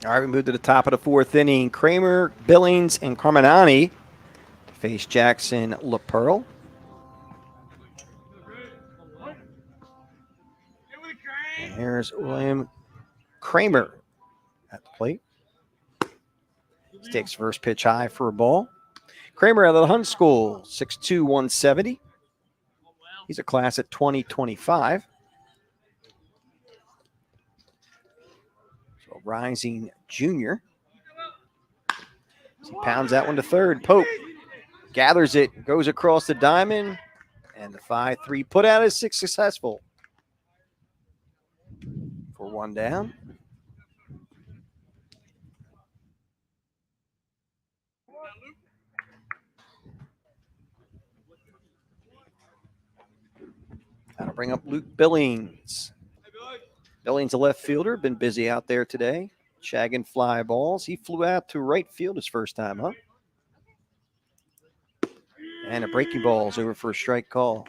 A: All right, we move to the top of the fourth inning. Kramer, Billings, and Carminati face Jackson LaPearl. And here's William Kramer at the plate. He takes first pitch high for a ball. Kramer out of the Hunt School, 6'2", 170. He's a class at 2025. So rising junior. He pounds that one to third. Pope gathers it, goes across the diamond, and the 5-3 put out is successful. For one down. That'll bring up Luke Billings. Billings, a left fielder, been busy out there today, shagging fly balls. He flew out to right field his first time, huh? And a breaking ball's over for a strike call.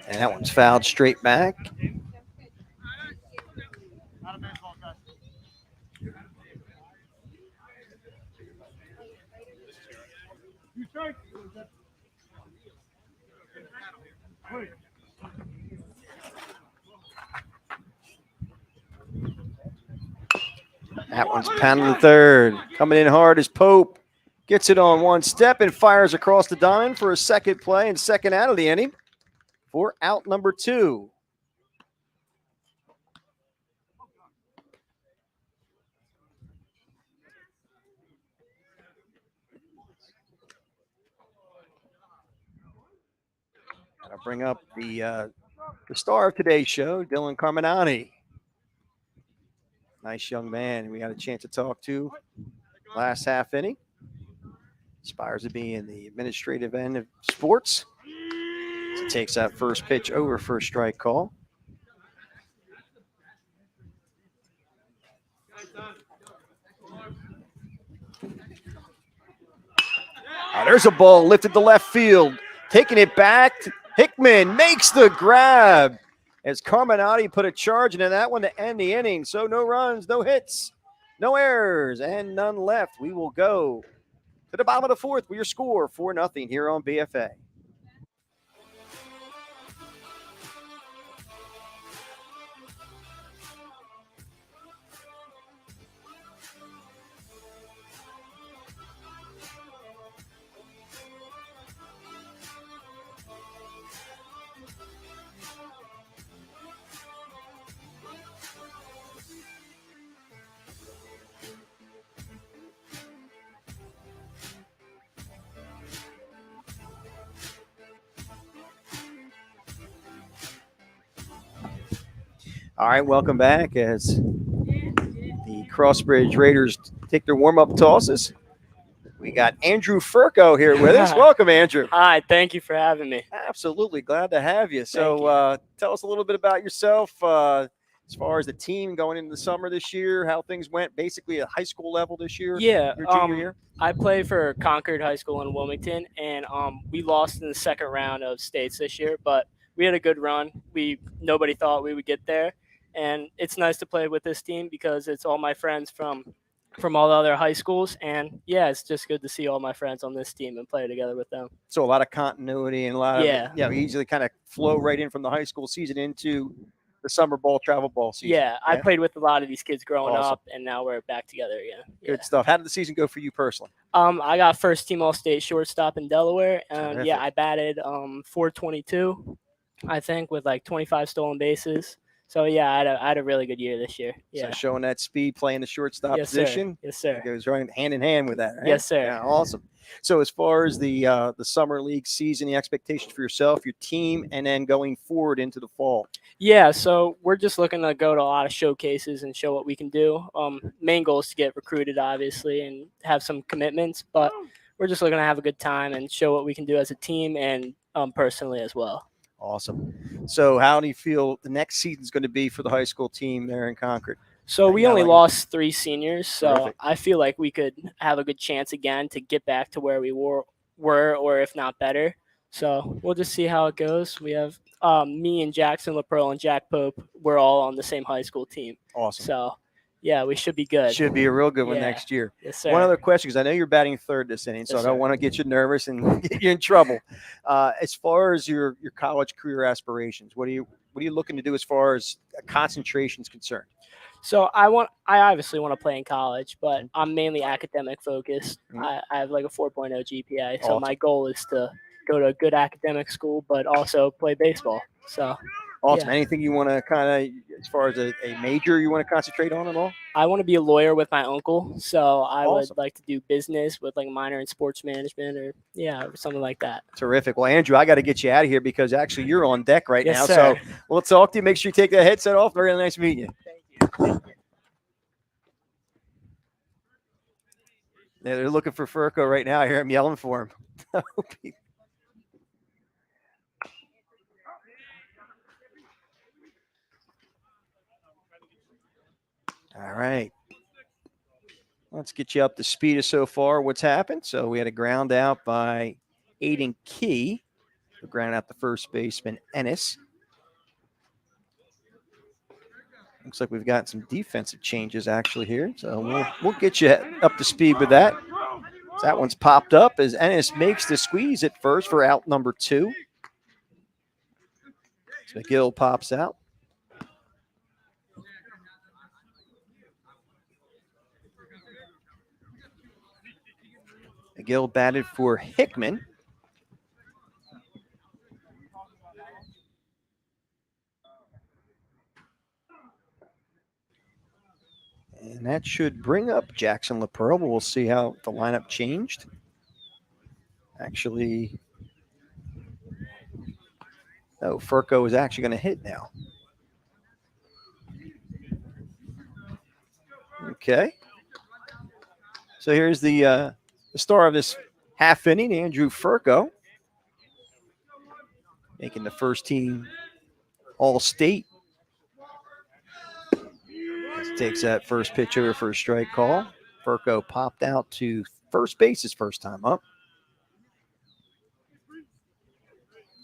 A: And that one's fouled straight back. That one's pounded to third. Coming in hard is Pope. Gets it on one step and fires across the diamond for a second play and second out of the inning for out number 2. I'll bring up the star of today's show, Dylan Carminati. Nice young man we got a chance to talk to last half inning. Aspires to be in the administrative end of sports. So takes that first pitch over for a strike call. There's a ball lifted to left field. Taking it back. Hickman makes the grab as Carminati put a charge into that one to end the inning. So no runs, no hits, no errors, and none left. We will go to the bottom of the fourth with your score 4-0 here on BFA. All right, welcome back as the CrossBridge Raiders take their warm-up tosses. We got Andrew Furco here with us. Welcome, Andrew.
D: Hi, thank you for having me.
A: Absolutely, glad to have you. So tell us a little bit about yourself as far as the team going into the summer this year, how things went basically at high school level this year.
D: Yeah,
A: your junior year.
D: I play for Concord High School in Wilmington, and we lost in the second round of states this year, but we had a good run. Nobody thought we would get there, and it's nice to play with this team because it's all my friends from all the other high schools, and yeah, it's just good to see all my friends on this team and play together with them.
A: So a lot of continuity and a lot of we usually kind of flow right in from the high school season into the summer ball, travel ball season.
D: Yeah, I played with a lot of these kids growing
A: Awesome.
D: up, and now we're back together again.
A: Good stuff. How did the season go for you personally?
D: I got first team All-State shortstop in Delaware, and
A: Terrific.
D: I batted .422, I think, with like 25 stolen bases. So yeah, I had a really good year this year. Yeah.
A: So showing that speed, playing the shortstop position.
D: Yes, sir.
A: It goes right hand in hand with that, right?
D: Yes, sir.
A: Yeah, awesome. So as far as the summer league season, the expectations for yourself, your team, and then going forward into the fall.
D: Yeah, so we're just looking to go to a lot of showcases and show what we can do. Main goal is to get recruited, obviously, and have some commitments, but we're just looking to have a good time and show what we can do as a team and personally as well.
A: Awesome. So how do you feel the next season is going to be for the high school team there in Concord?
D: So
A: Right
D: we
A: now,
D: only
A: like-
D: lost 3 seniors, so
A: Terrific.
D: I feel like we could have a good chance again to get back to where we were or if not better. So we'll just see how it goes. We have me and Jackson LaPearl and Jack Pope. We're all on the same high school team.
A: Awesome.
D: So, yeah, we should be good.
A: Should be a real good one
D: Yeah.
A: next year.
D: Yes, sir.
A: One other question, because I know you're batting third this inning, so
D: Yes,
A: I don't
D: sir.
A: want to get you nervous and get you in trouble. As far as your college career aspirations, what are you looking to do as far as concentration is concerned?
D: So I obviously want to play in college, but I'm mainly academic focused.
A: Mhm.
D: I have like a 4.0 GPA, so
A: Awesome.
D: my goal is to go to a good academic school, but also play baseball. So
A: Awesome.
D: Yeah.
A: Anything you want to kind of, as far as a major you want to concentrate on at all?
D: I want to be a lawyer with my uncle, so I
A: Awesome.
D: would like to do business with like a minor in sports management or something like that.
A: Terrific. Well, Andrew, I got to get you out of here because actually you're on deck right
D: Yes,
A: now.
D: sir.
A: So we'll talk to you. Make sure you take that headset off. Very nice meeting you. Yeah, they're looking for Furco right now. I hear him yelling for him. All right. Let's get you up to speed of so far what's happened. So we had a ground out by Aiden Key. The ground out the first baseman, Ennis. Looks like we've got some defensive changes actually here. So we'll get you up to speed with that. So that one's popped up as Ennis makes the squeeze at first for out number 2. So McGill pops out. McGill batted for Hickman. And that should bring up Jackson LaPearl, but we'll see how the lineup changed. Actually, Furco is actually going to hit now. Okay. So here's the star of this half inning, Andrew Furco, making the first team All-State. Takes that first pitch over for a strike call. Furco popped out to first base his first time up.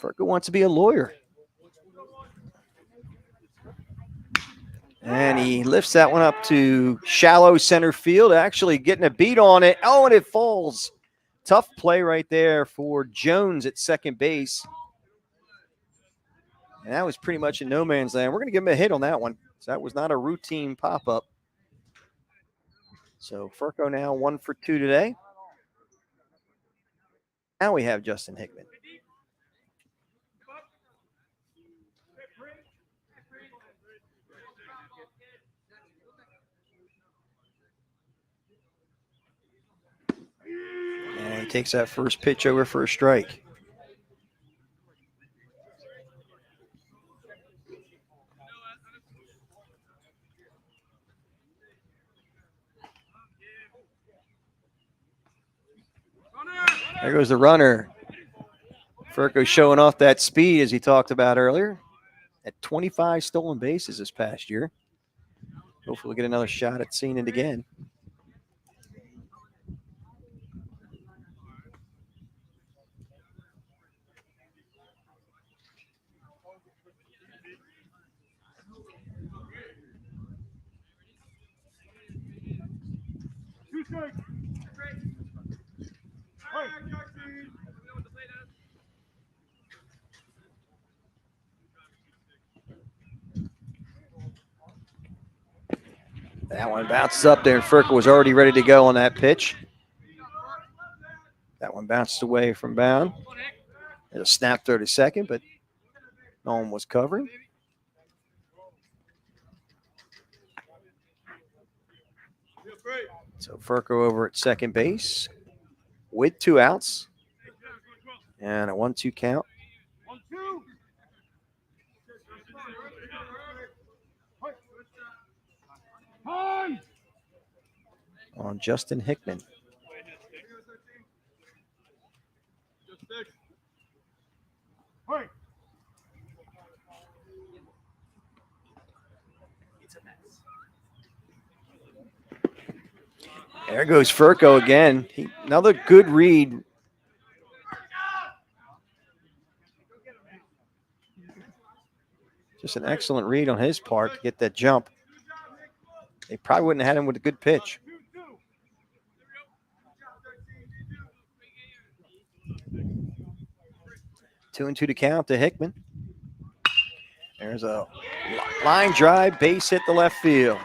A: Furco wants to be a lawyer. And he lifts that one up to shallow center field, actually getting a beat on it. Oh, and it falls. Tough play right there for Jones at second base. And that was pretty much in no man's land. We're going to give him a hit on that one. So that was not a routine pop-up. So Furco now 1 for 2 today. Now we have Justin Hickman. And he takes that first pitch over for a strike. There goes the runner. Furco showing off that speed as he talked about earlier. At 25 stolen bases this past year. Hopefully we'll get another shot at seeing it again. That one bounces up there, and Furco was already ready to go on that pitch. That one bounced away from bound. It'll snap throw to second, but no one was covering. So Furco over at second base with 2 outs and a 1-2 count. On Justin Hickman. There goes Furco again. Another good read. Just an excellent read on his part to get that jump. They probably wouldn't have had him with a good pitch. 2-2 to count to Hickman. There's a line drive, base hit the left field.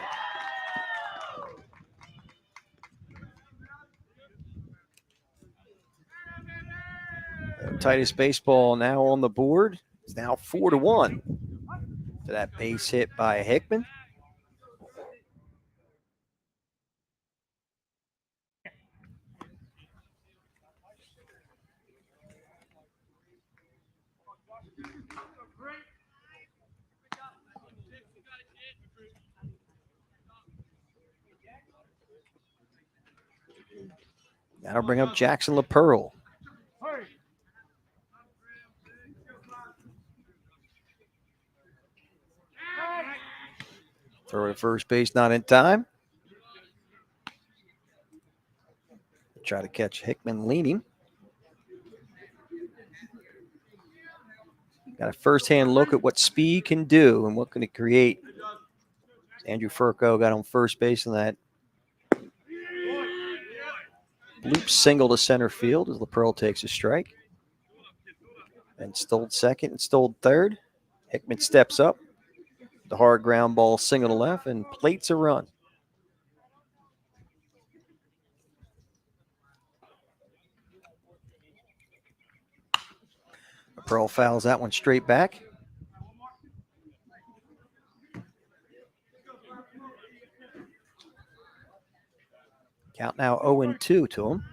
A: Titus baseball now on the board. It's now 4-1 to that base hit by Hickman. That'll bring up Jackson LaPearl. Throw to first base, not in time. Try to catch Hickman leaning. Got a first-hand look at what speed can do and what can it create. Andrew Furco got on first base in that bloop single to center field as LaPearl takes a strike. And Stolled second and Stolled third. Hickman steps up. The hard ground ball single to left and plates a run. LaPearl fouls that one straight back. Count now 0-2 to him.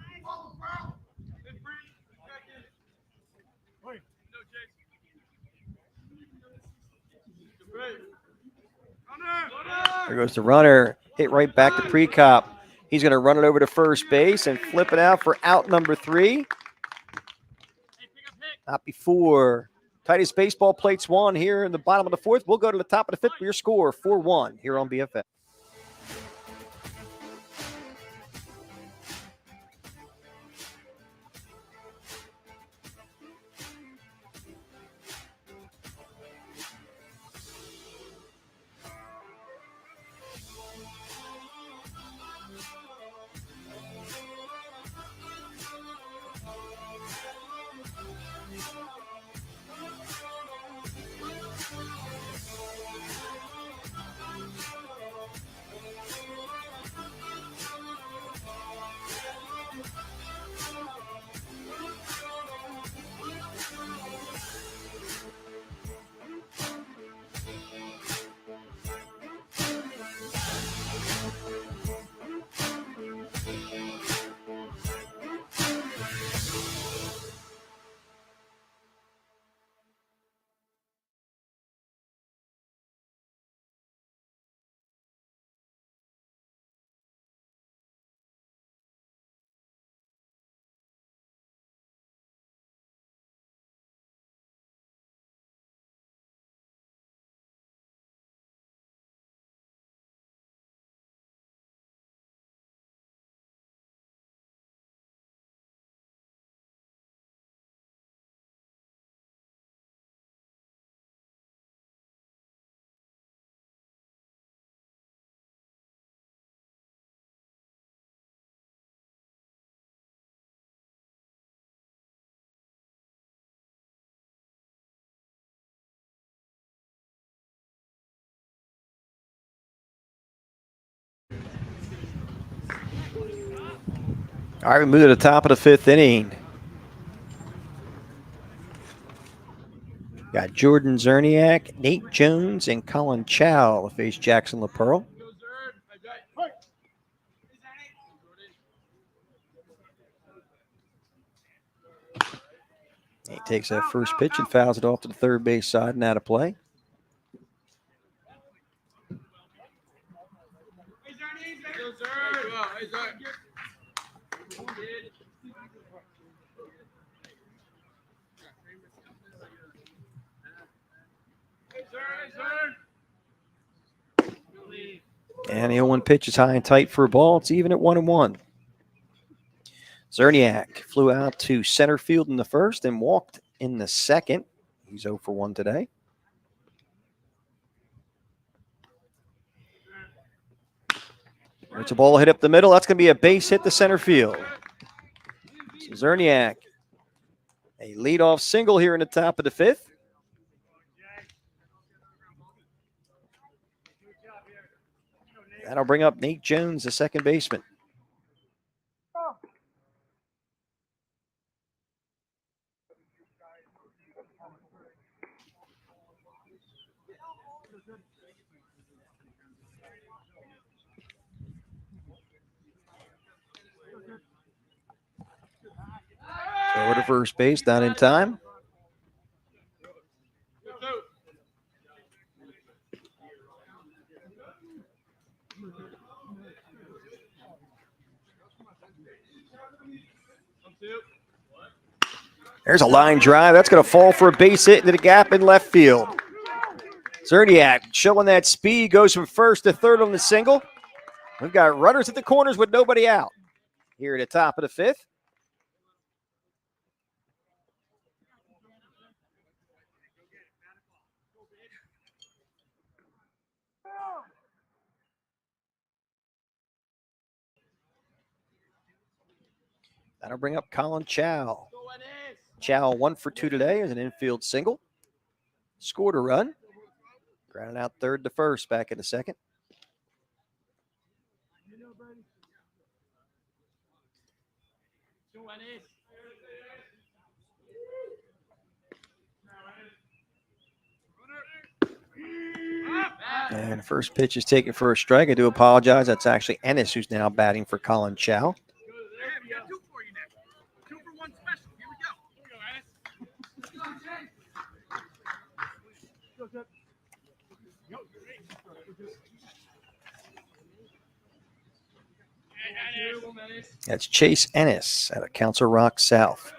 A: There goes the runner, hit right back to Precop. He's going to run it over to first base and flip it out for out number 3. Not before Titus baseball plates one here in the bottom of the 4th. We'll go to the top of the 5th for your score, 4-1 here on BFF. All right, we move to the top of the 5th inning. Got Jordan Zerniak, Nate Jones, and Colin Chow to face Jackson LaPearl. Nate takes that first pitch and fouls it off to the third base side and out of play. And the 0-1 pitch is high and tight for a ball. It's even at 1-1. Zerniak flew out to center field in the first and walked in the second. He's 0 for 1 today. There's a ball hit up the middle. That's going to be a base hit to center field. So Zerniak, a leadoff single here in the top of the fifth. That'll bring up Nate Jones, the second baseman. Over to first base, not in time. There's a line drive. That's going to fall for a base hit into the gap in left field. Zerniak showing that speed, goes from first to third on the single. We've got runners at the corners with nobody out here at the top of the fifth. That'll bring up Colin Chow. Chow 1 for 2 today as an infield single. Scored a run. Grounded out third to first, back in the second. And the first pitch is taken for a strike. I do apologize. That's actually Ennis who's now batting for Colin Chow. That's Chase Ennis out of Council Rock South.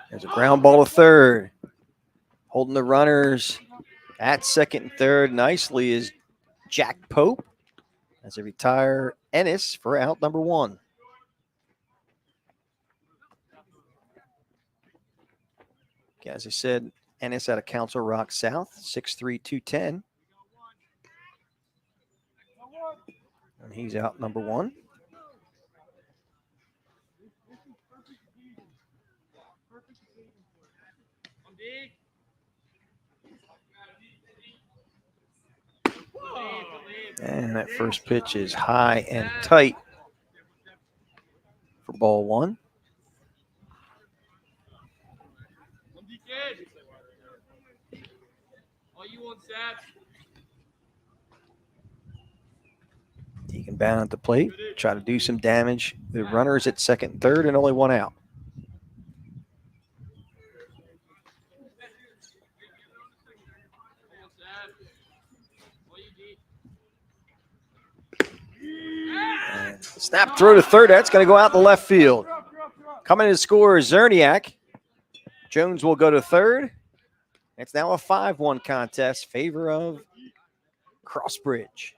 A: There's a ground ball to third. Holding the runners at second and third nicely is Jack Pope as they retire Ennis for out number 1. Okay, as I said, Ennis out of Council Rock South, 6'3", 210. And he's out number 1. And that first pitch is high and tight for ball 1. He can bound at the plate, try to do some damage. The runners at second and third and only 1 out. And snap throw to third. That's going to go out the left field. Coming to score is Zerniak. Jones will go to third. It's now a 5-1 contest, favor of CrossBridge.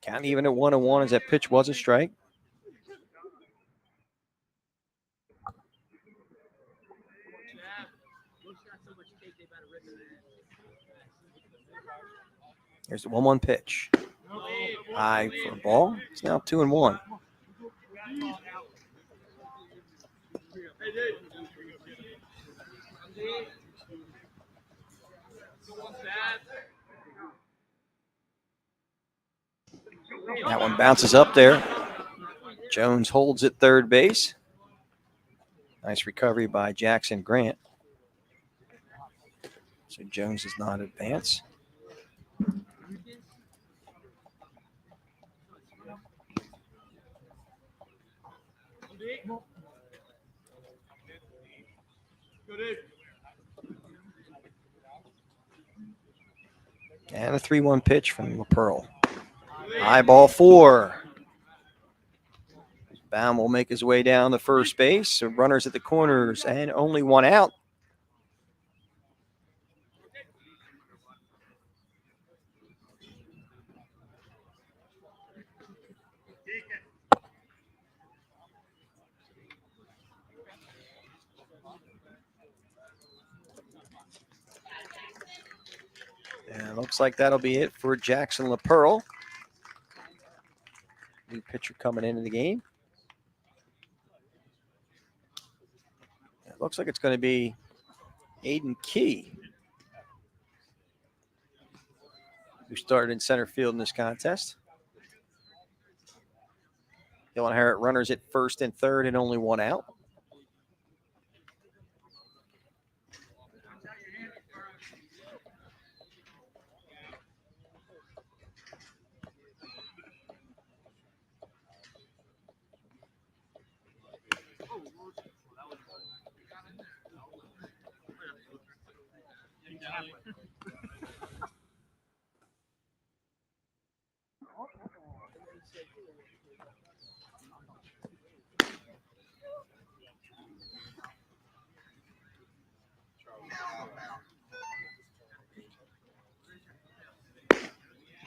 A: Count even at 1-1 as that pitch was a strike. Here's the 1-1 pitch. High for a ball. It's now 2-1. That one bounces up there. Jones holds at third base. Nice recovery by Jackson Grant. So Jones does not advance. And a 3-1 pitch from LaPearl. High ball 4. Baum will make his way down the first base. So runners at the corners and only one out. And looks like that'll be it for Jackson LaPearl. New pitcher coming into the game. It looks like it's going to be Aiden Key, who started in center field in this contest. He'll inherit runners at first and third and only one out.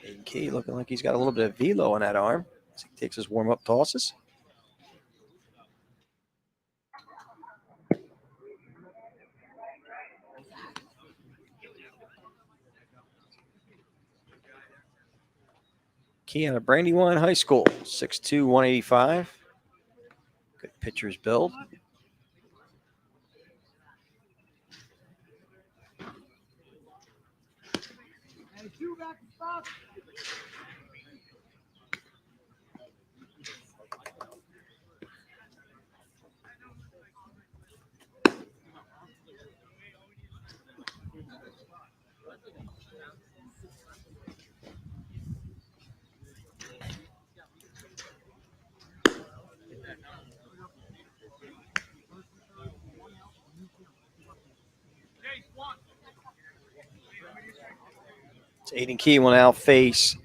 A: Aiden Key looking like he's got a little bit of velo on that arm as he takes his warm-up tosses. Key out of Brandywine High School, 6'2", 185. Good pitcher's build. So Aiden Key will now face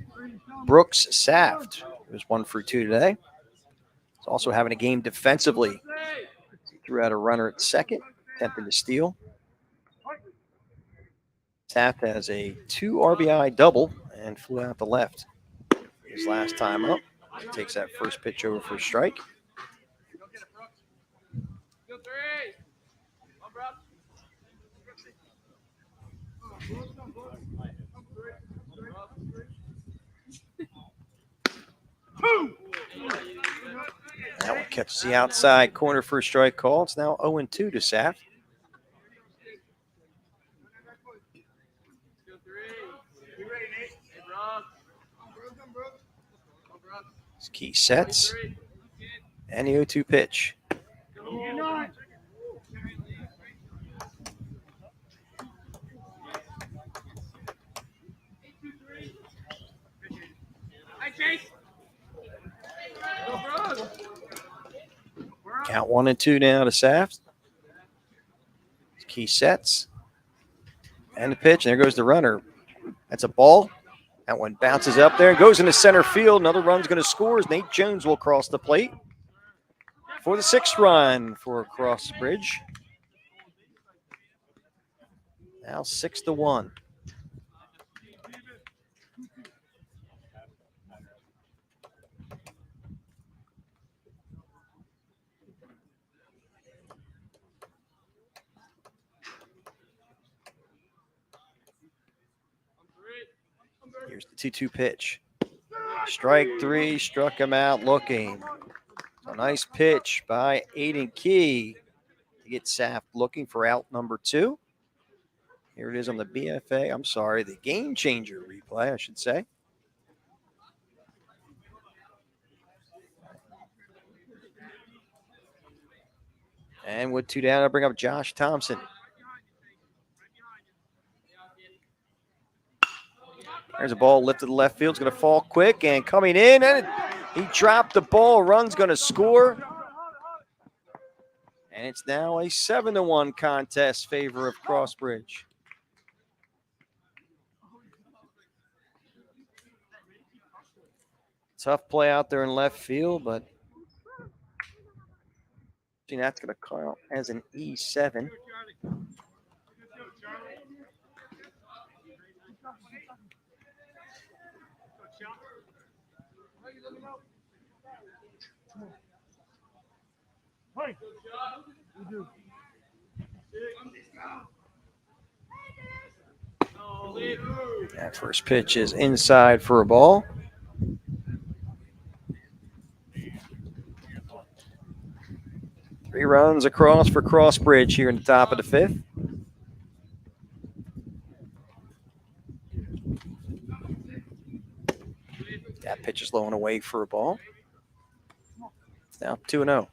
A: Brooks Saft, who's 1 for 2 today. He's also having a game defensively. He threw out a runner at second, attempting to steal. Saft has a 2 RBI double and flew out the left his last time up. He takes that first pitch over for a strike. That one catches the outside corner for a strike call. It's now 0-2 to Saft. Key sets. And the 0-2 pitch. Count 1-2 now to Saft. Key sets. And the pitch. And there goes the runner. That's a ball. That one bounces up there and goes into center field. Another run's going to score as Nate Jones will cross the plate for the 6th run for CrossBridge. Now 6-1. Here's the 2-2 pitch. Strike 3, struck him out looking. A nice pitch by Aiden Key to get Saft looking for out number 2. Here it is on the the Game Changer replay, I should say. And with 2 down, I'll bring up Josh Thompson. There's a ball lifted to left field. It's going to fall quick and coming in. And he dropped the ball. Run's going to score. And it's now a 7-1 contest favor of CrossBridge. Tough play out there in left field, but that's going to count as an E7. That first pitch is inside for a ball. Three runs across for CrossBridge here in the top of the fifth. That pitch is low and away for a ball. It's now 2-0.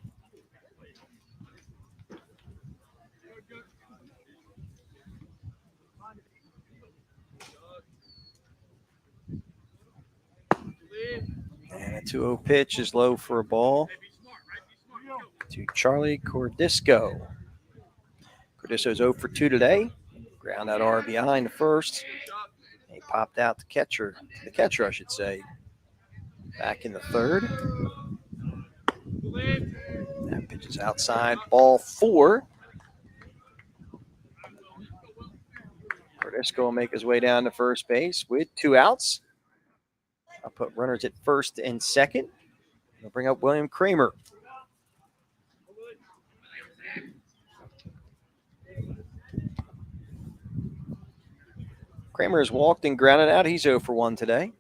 A: And a 2-0 pitch is low for a ball to Charlie Cordisco. Cordisco's 0 for 2 today. Ground out RBI in the first. He popped out the catcher, I should say, back in the third. That pitch is outside, ball 4. Cordisco will make his way down to first base with 2 outs. I'll put runners at first and second. I'll bring up William Kramer. Kramer has walked and grounded out. He's 0 for 1 today.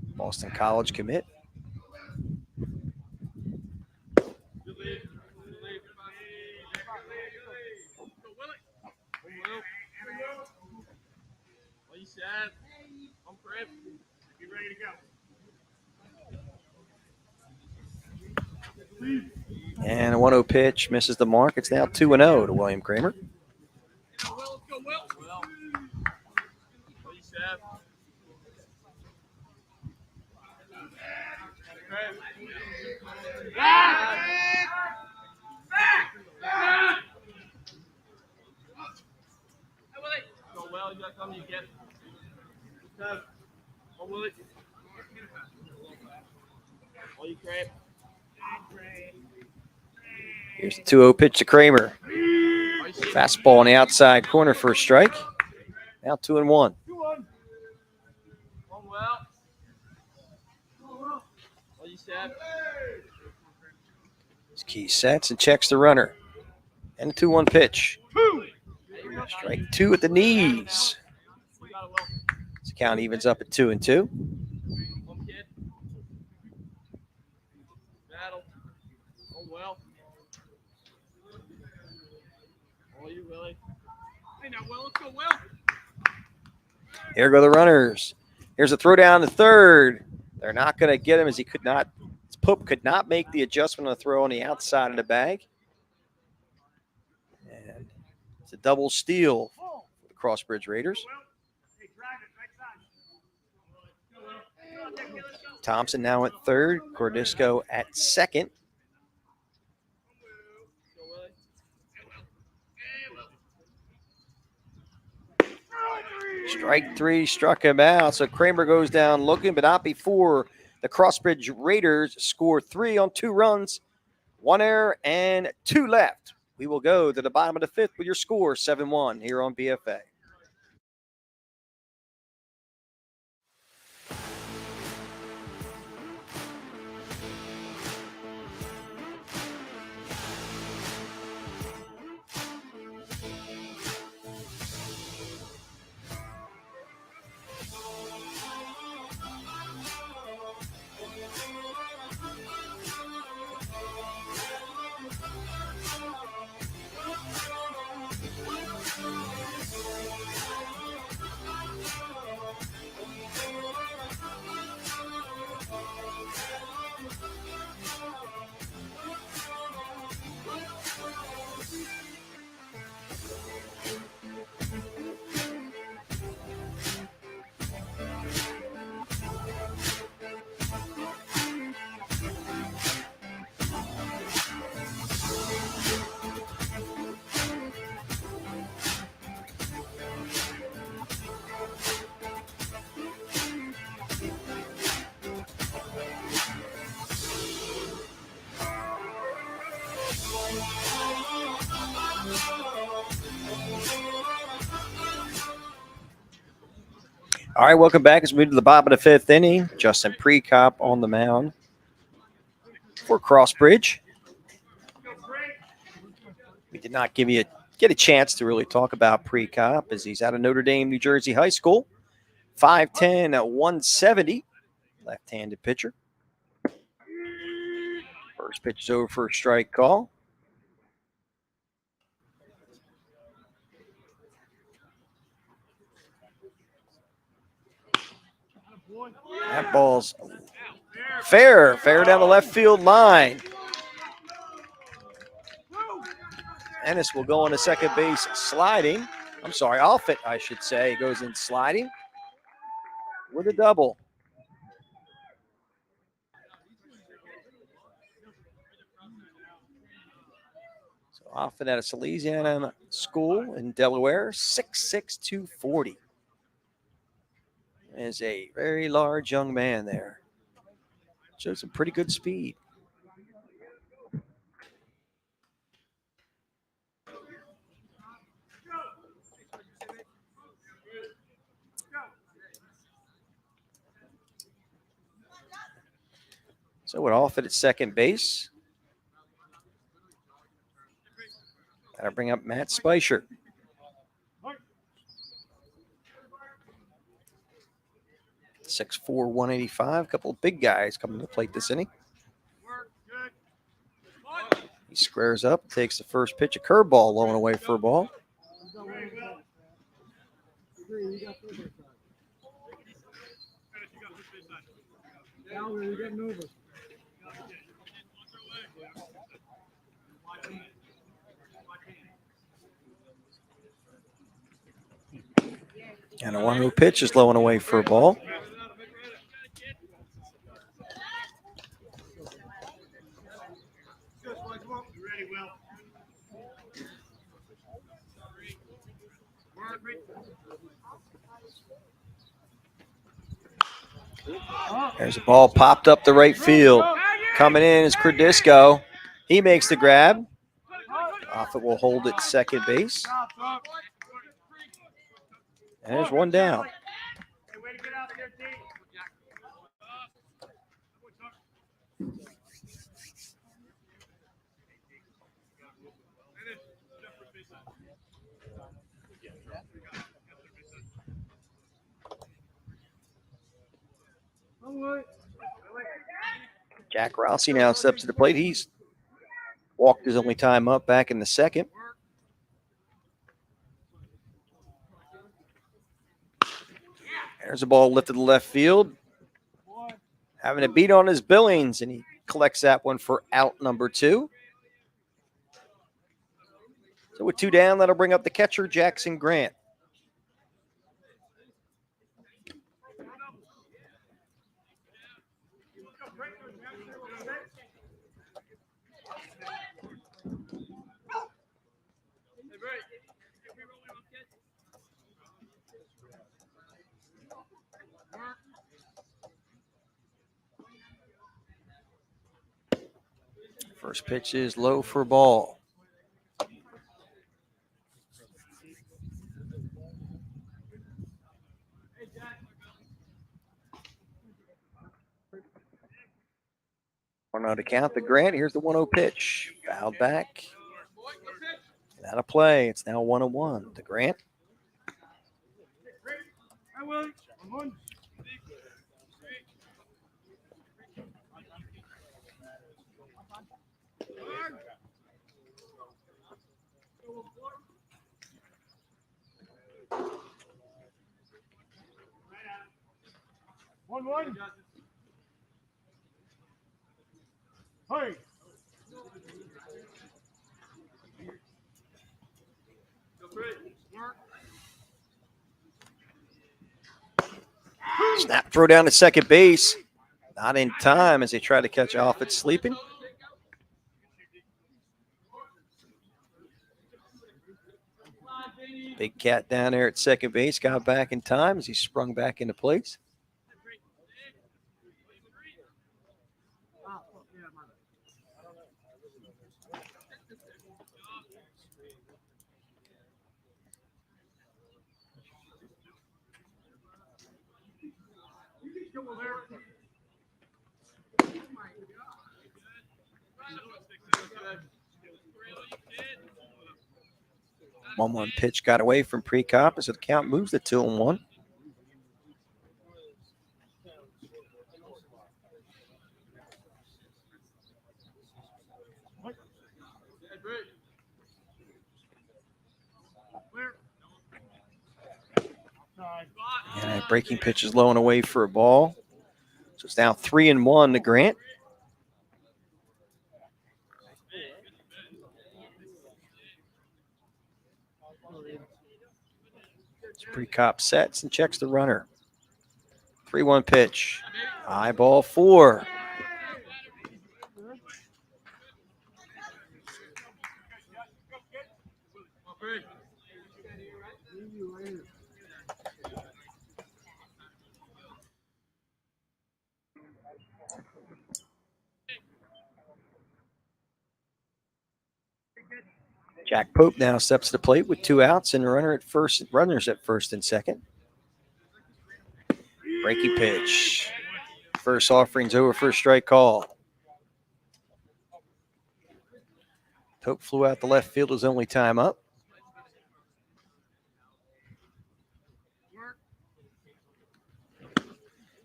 A: Boston College commit. And a 1-0 pitch misses the mark. It's now 2-0 to William Kramer. Here's the 2-0 pitch to Kramer. Fastball on the outside corner for a strike. Now 2-1. Key sets and checks the runner. And a 2-1 pitch. Strike 2 at the knees. This count evens up at 2-2. Here go the runners. Here's a throw down to third. They're not going to get him as he could not. Pope could not make the adjustment on the throw on the outside of the bag. And it's a double steal for the CrossBridge Raiders. Thompson now at third. Cordisco at second. Strike 3 struck him out. So Kramer goes down looking, but not before the CrossBridge Raiders score 3 on 2 runs, 1 error, and 2 left. We will go to the bottom of the 5th with your score 7-1 here on BFA. All right, welcome back as we move to the bottom of the 5th inning. Justin Prekop on the mound for CrossBridge. We did not get a chance to really talk about Prekop as he's out of Notre Dame, New Jersey High School. 5'10", 170, left-handed pitcher. First pitch is over for a strike call. That ball's fair down the left field line. Ennis will go on to second base sliding. I'm sorry, Offit, I should say, goes in sliding with a double. So Offit at a Salesian school in Delaware, 6'6", 240. Is a very large young man there. Shows some pretty good speed. So with Offit at second base, gotta bring up Matt Spicer. .6'4", 185. A couple of big guys coming to the plate this inning. He squares up, takes the first pitch, a curveball low and away for a ball. And a 1-0 pitch is low and away for a ball. There's a ball popped up the right field. Coming in is Credisco. He makes the grab. Offit will hold at second base. And there's one down. Jack Rossi now steps to the plate. He's walked his only time up back in the second. There's a ball lifted to left field. Having a beat on his Billings, and he collects that one for out number 2. So with 2 down, that'll bring up the catcher, Jackson Grant. First pitch is low for ball. One out to count the Grant. Here's the 1-0 pitch. Fouled back. Out of play. It's now 1-1 to Grant.
B: One. Hey.
A: Snap throw down to second base. Not in time as they try to catch Offit sleeping. Big cat down there at second base got back in time as he sprung back into place. One pitch got away from Precop as the count moves to 2-1. And that breaking pitch is low and away for a ball. So it's now 3-1 to Grant. Precop sets and checks the runner. 3-1 pitch. High ball 4. Jack Pope now steps to the plate with 2 outs and runners at first and second. Breaking pitch. First offering's over for a strike call. Pope flew out the left field, his only time up.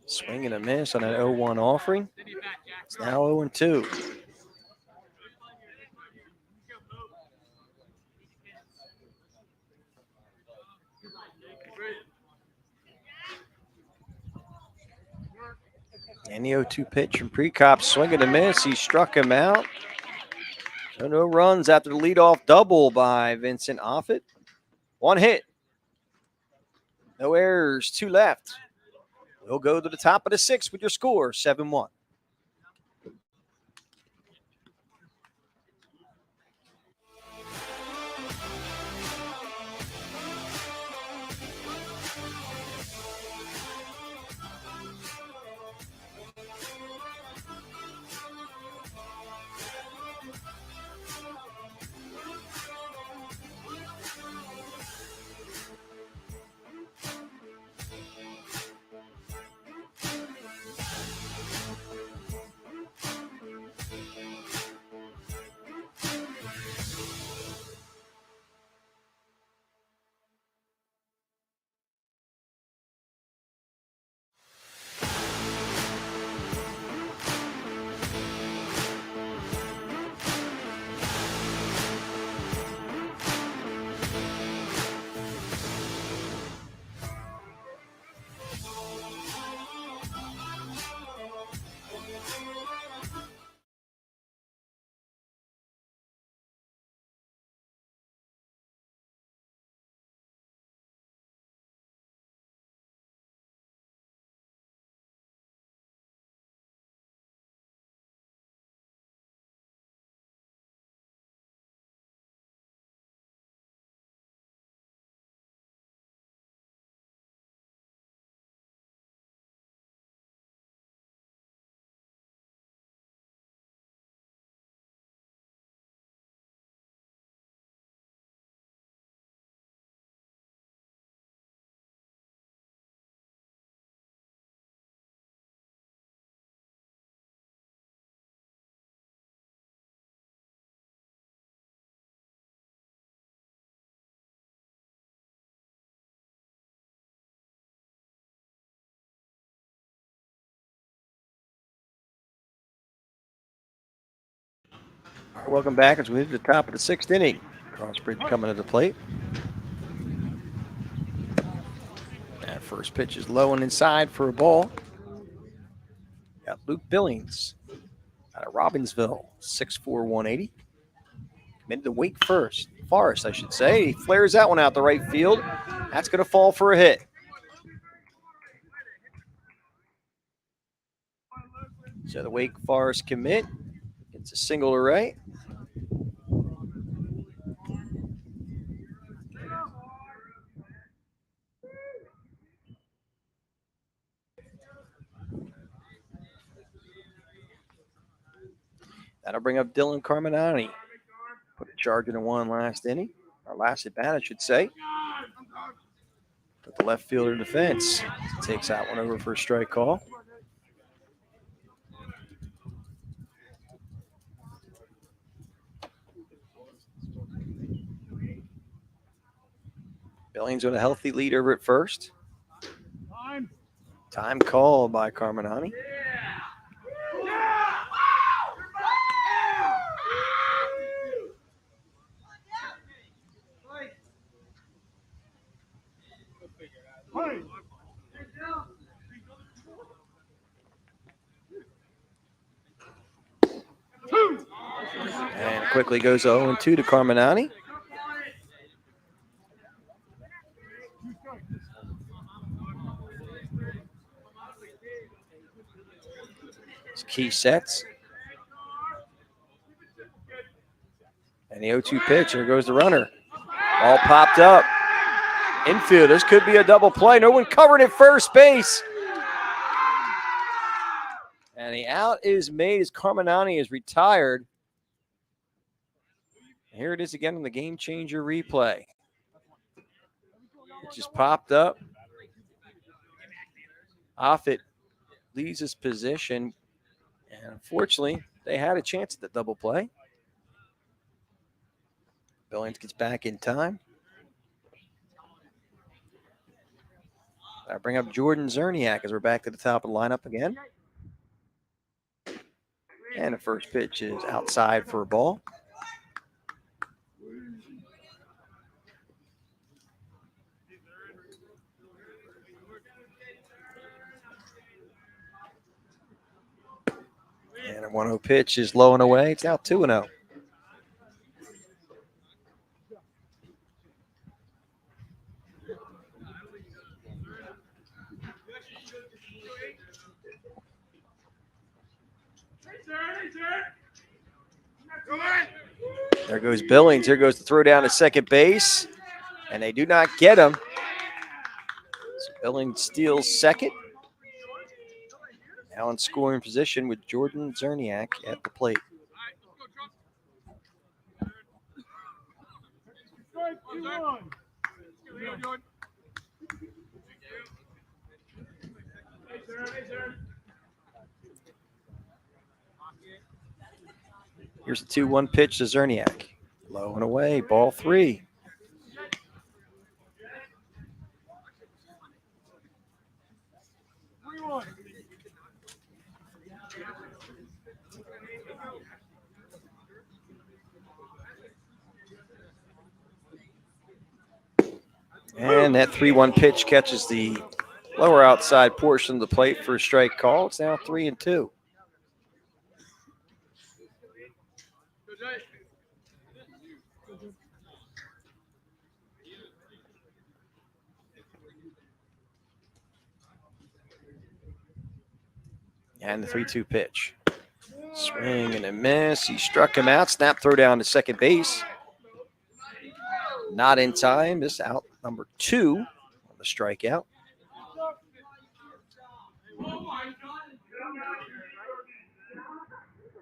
A: Swing and a miss on an 0-1 offering. It's now 0-2. And the 0-2 pitch from Precop, swing and a miss. He struck him out. So no runs after the leadoff double by Vincent Offit. 1 hit. No errors, 2 left. We'll go to the top of the 6th with your score, 7-1. Welcome back as we hit the top of the 6th inning. CrossBridge coming to the plate. That first pitch is low and inside for a ball. Got Luke Billings out of Robbinsville, 6'4", 180. Committed to Wake Forest, I should say. He flares that one out the right field. That's going to fall for a hit. So the Wake Forest commit gets a single to right. That'll bring up Dylan Carminati. Put a charge into 1 last inning. Our last at bat, I should say. Put the left fielder in the fence. Takes that one over for a strike call. Billings with a healthy lead over at first. Time called by Carminati. And quickly goes 0-2 to Carminati. It's key sets. And the 0-2 pitch, there goes the runner. Ball popped up. Infield, this could be a double play. No one covered at first base. And the out is made as Carminati is retired. Here it is again on the game changer replay. It just popped up. Offit leaves his position. And unfortunately, they had a chance at the double play. Billings gets back in time. I bring up Jordan Zerniak as we're back to the top of the lineup again. And the first pitch is outside for a ball. And a 1-0 pitch is low and away. It's now 2-0. There goes Billings. Here goes the throw down to second base. And they do not get him. So Billings steals second. Now in scoring position with Jordan Zerniak at the plate. Here's a 2-1 pitch to Zerniak. Low and away, ball 3. And that 3-1 pitch catches the lower outside portion of the plate for a strike call. It's now 3-2. And the 3-2 pitch. Swing and a miss. He struck him out. Snap throw down to second base. Not in time. This out number 2 on the strikeout.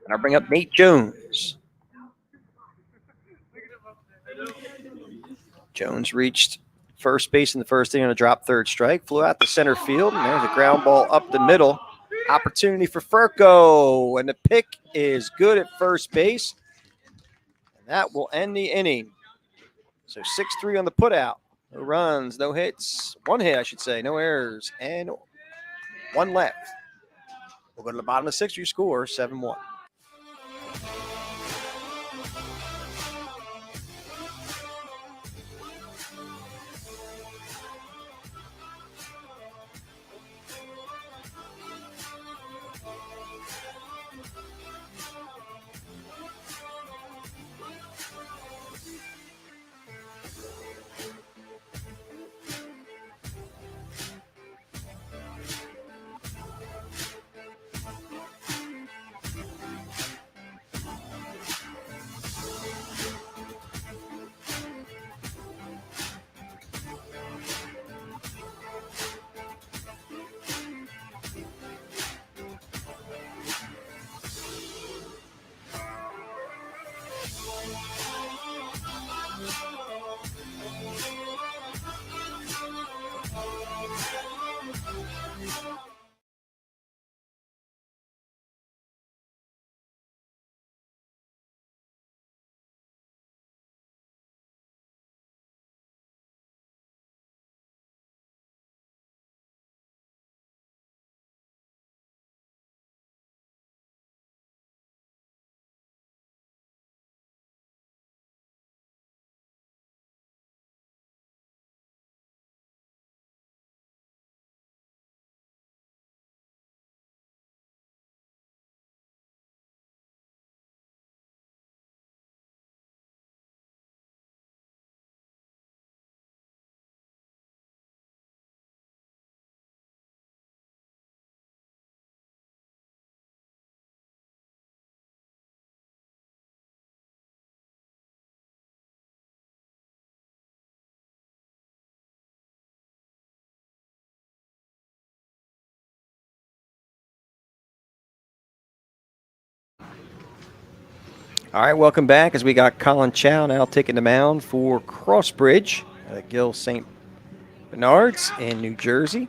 A: And I'll bring up Nate Jones. Jones reached first base in the first inning on a drop third strike. Flew out to center field. And there's a ground ball up the middle. Opportunity for Furco. And the pick is good at first base. And that will end the inning. So 6-3 on the putout. No runs, no hits. 1 hit, I should say. No errors. And 1 left. We'll go to the bottom of the 6th. Your score, 7-1. All right, welcome back as we got Colin Chow now taking the mound for CrossBridge, Gill St. Bernard's in New Jersey,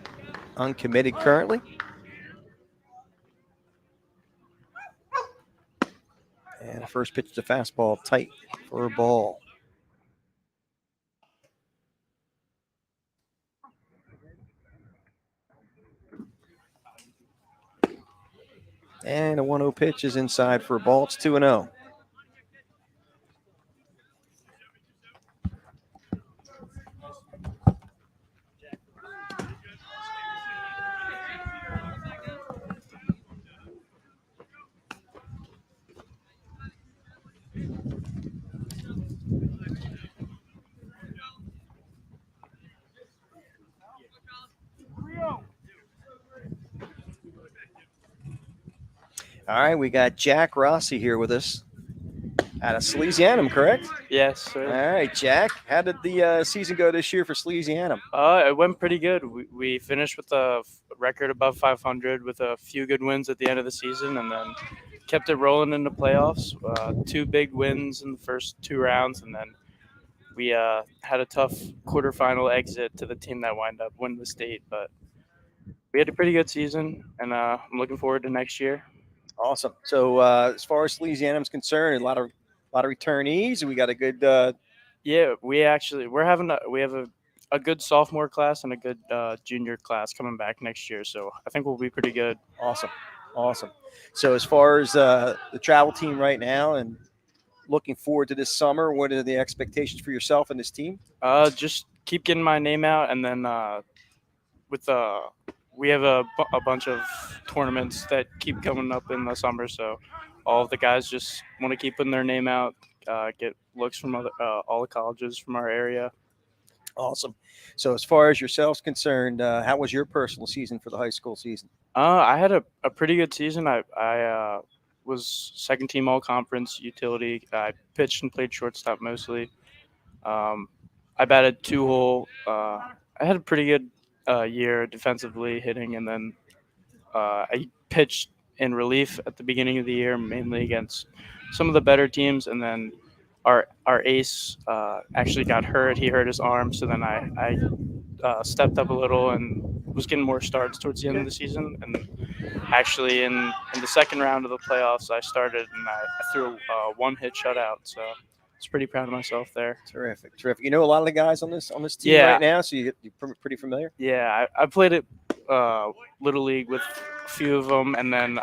A: uncommitted currently. And the first pitch to fastball, tight for a ball. And a 1-0 pitch is inside for a ball. It's 2-0. All right, we got Jack Rossi here with us out of Salesianum, correct?
E: Yes, sir.
A: All right, Jack. How did the season go this year for Salesianum?
E: It went pretty good. We finished with a record above 500 with a few good wins at the end of the season, and then kept it rolling in the playoffs. 2 big wins in the first 2 rounds, and then we had a tough quarterfinal exit to the team that wound up winning the state. But we had a pretty good season, and I'm looking forward to next year.
A: Awesome. So as far as Salesianum's concerned, a lot of returnees. We got a good.
E: Yeah, we have a good sophomore class and a good junior class coming back next year. So I think we'll be pretty good.
A: Awesome. So as far as the travel team right now and looking forward to this summer, what are the expectations for yourself and this team?
E: Just keep getting my name out, and then we have a bunch of tournaments that keep coming up in the summer. So all of the guys just want to keep putting their name out, get looks from all the colleges from our area.
A: Awesome. So as far as yourself's concerned, how was your personal season for the high school season?
E: I had a pretty good season. I was second team all conference utility. I pitched and played shortstop mostly. I batted 2-hole. I had a pretty good year defensively hitting, and then I pitched in relief at the beginning of the year, mainly against some of the better teams, and then our ace actually got hurt. He hurt his arm, so then I stepped up a little and was getting more starts towards the end of the season. And actually in the second round of the playoffs, I started and I threw a 1-hit shutout, so I was pretty proud of myself there.
A: Terrific. You know a lot of the guys on this team right now, so you're pretty familiar?
E: Yeah, I played it Little League with a few of them, and then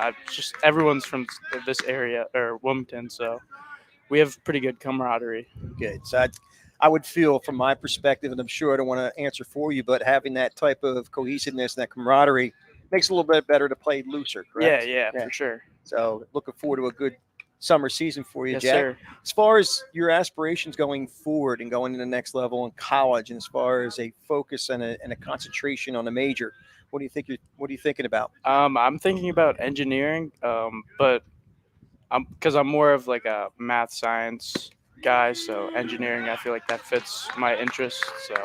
E: everyone's from this area, or Wilmington, so we have pretty good camaraderie.
A: Good. So I would feel from my perspective, and I'm sure I don't want to answer for you, but having that type of cohesiveness and that camaraderie makes it a little bit better to play looser, correct?
E: Yeah, for sure.
A: So looking forward to a good summer season for you,
E: Yes,
A: Jack.
E: sir.
A: As far as your aspirations going forward and going to the next level in college, and as far as a focus and a concentration on a major, what are you thinking about?
E: I'm thinking about engineering, but because I'm more of like a math science guy, so engineering, I feel like that fits my interests. So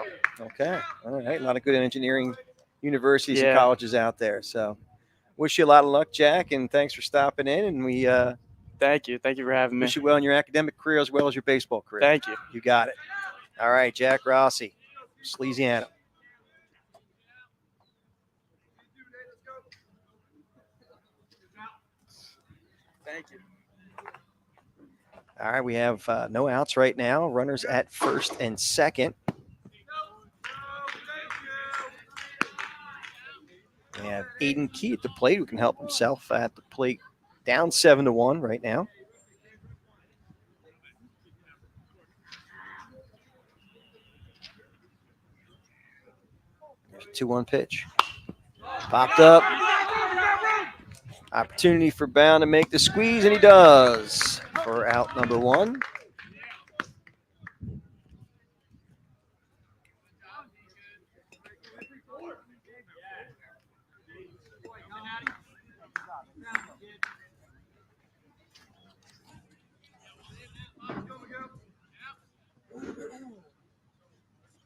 A: Okay. All right. A lot of good engineering universities and
E: Yeah.
A: colleges out there. So wish you a lot of luck, Jack, and thanks for stopping in. And we
E: thank you for having me.
A: wish you well in your academic career as well as your baseball career.
E: Thank you.
A: You got it. All right, Jack Rossi, Salesianum.
E: Thank you.
A: All right, we have no outs right now. Runners at first and second. We have Aiden Key at the plate who can help himself at the plate. Down 7-1 right now. There's a 2-1 pitch. Popped up. Opportunity for Bound to make the squeeze, and he does for out number 1.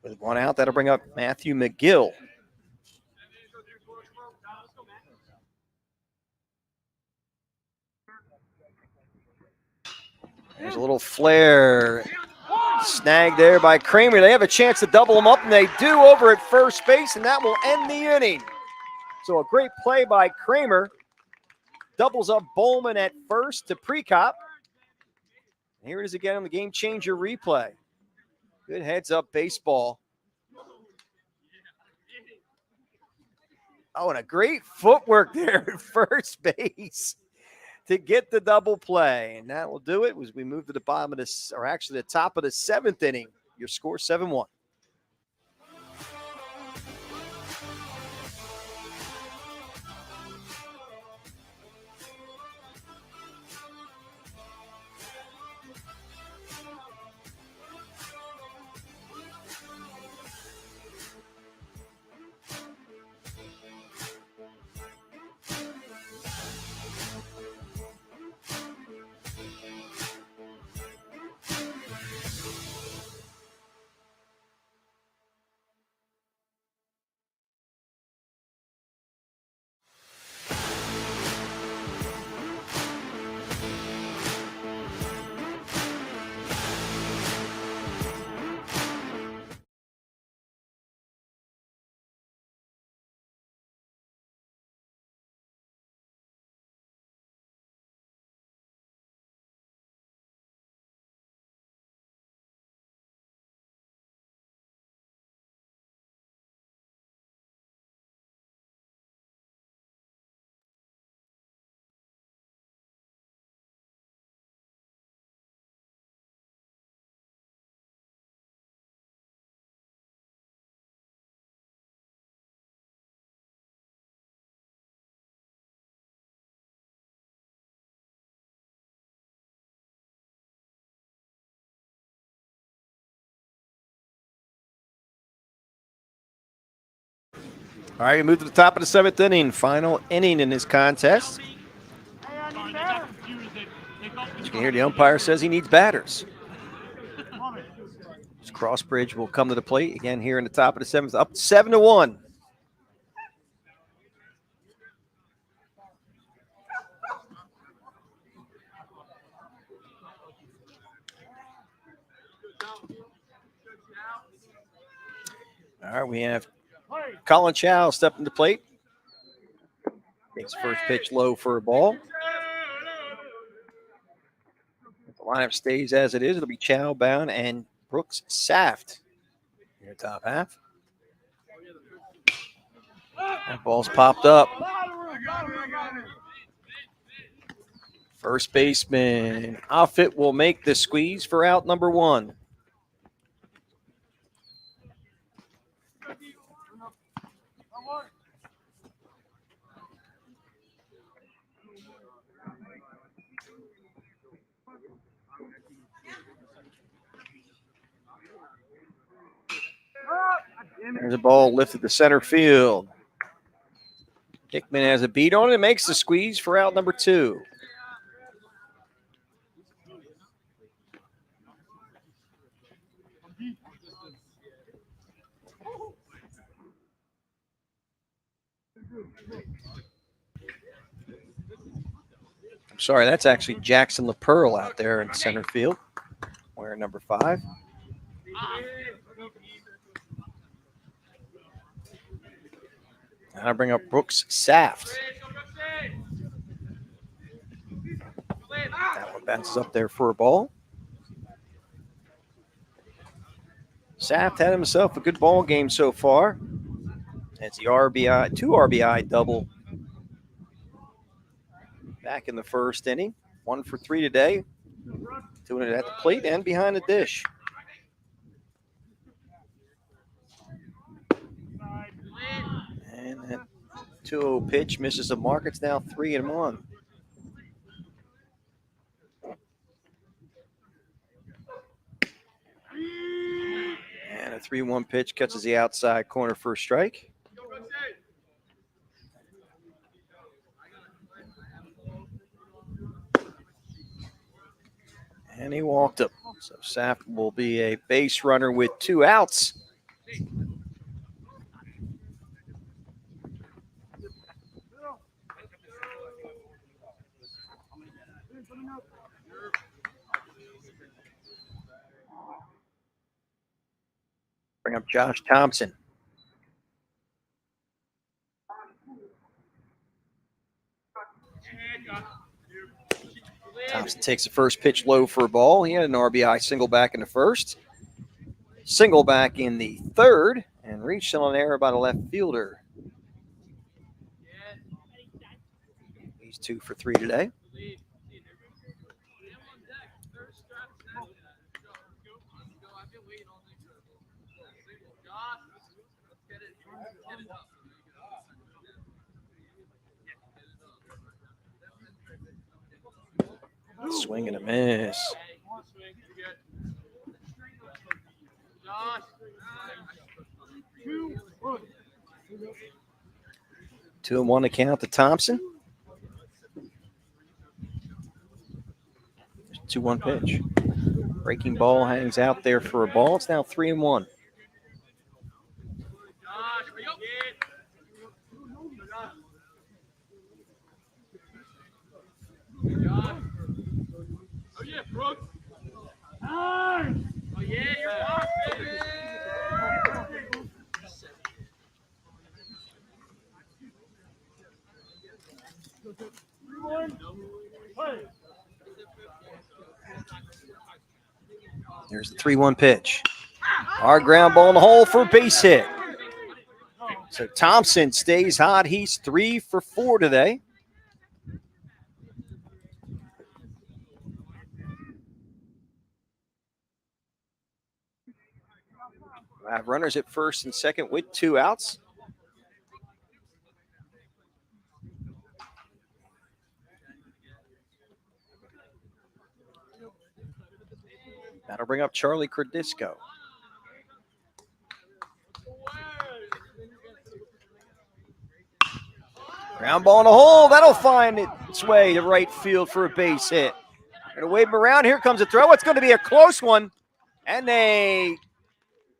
A: With 1 out, that'll bring up Matthew McGill. There's a little flare. Snagged there by Kramer. They have a chance to double them up, and they do over at first base, and that will end the inning. So a great play by Kramer. Doubles up Bowman at first to Prekop. Here it is again on the game changer replay. Good heads up baseball. Oh, and a great footwork there at first base to get the double play. And that will do it as we move to the bottom of this, or actually the top of the 7th inning. Your score 7-1. All right, we move to the top of the 7th inning. Final inning in this contest. As you can hear, the umpire says he needs batters. CrossBridge will come to the plate again here in the top of the 7th, up 7-1. All right, we have Colin Chow stepping to the plate. Takes first pitch low for a ball. If the lineup stays as it is, it'll be Chow, Bound, and Brooks Saft in your top half. That ball's popped up. First baseman Offit will make the squeeze for out number 1. There's a ball lifted to center field. Hickman has a beat on it and makes the squeeze for out number 2. I'm sorry, that's actually Jackson LaPearl out there in center field, wearing number 5. And I bring up Brooks Saft. That one bounces up there for a ball. Saft had himself a good ball game so far. It's the RBI, 2 RBI double back in the first inning. 1 for 3 today. Doing it at the plate and behind the dish. And that 2-0 pitch misses the mark. It's now 3-1. And a 3-1 pitch catches the outside corner for a strike. And he walked up. So Saft will be a base runner with 2 outs. Bring up Josh Thompson. Thompson takes the first pitch low for a ball. He had an RBI single back in the first, single back in the third, and reached on an error by the left fielder. He's 2 for 3 today. Swing and a miss. 2-1 to count to Thompson. 2-1 pitch. Breaking ball hangs out there for a ball. It's now 3-1.
B: Oh yeah, Brooks. Oh yeah, you're off, baby.
A: There's the 3-1 pitch. Hard ground ball in the hole for a base hit. So Thompson stays hot. He's 3 for 4 today. We'll have runners at first and second with 2 outs. That'll bring up Charlie Cordisco. Ground ball in the hole. That'll find its way to right field for a base hit. Gonna wave him around. Here comes a throw. It's going to be a close one. And they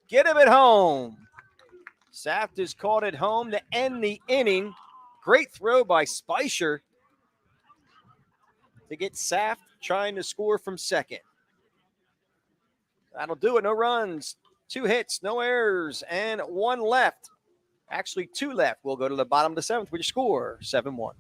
A: get him at home. Saft is caught at home to end the inning. Great throw by Spicer to get Saft trying to score from second. That'll do it. No runs, 2 hits, no errors, and 1 left. Actually, 2 left. We'll go to the bottom of the 7th with your score, 7-1.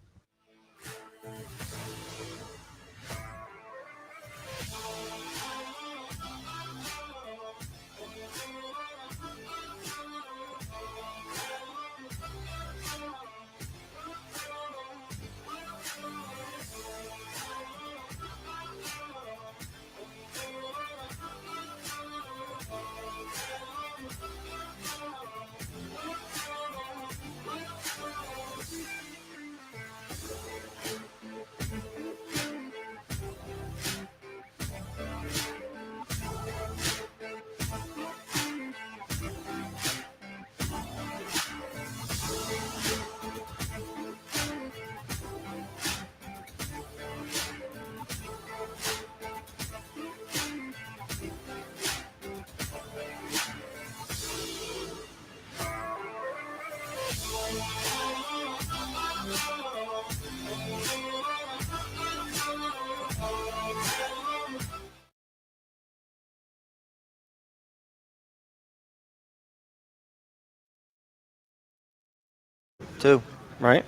A: Two, right?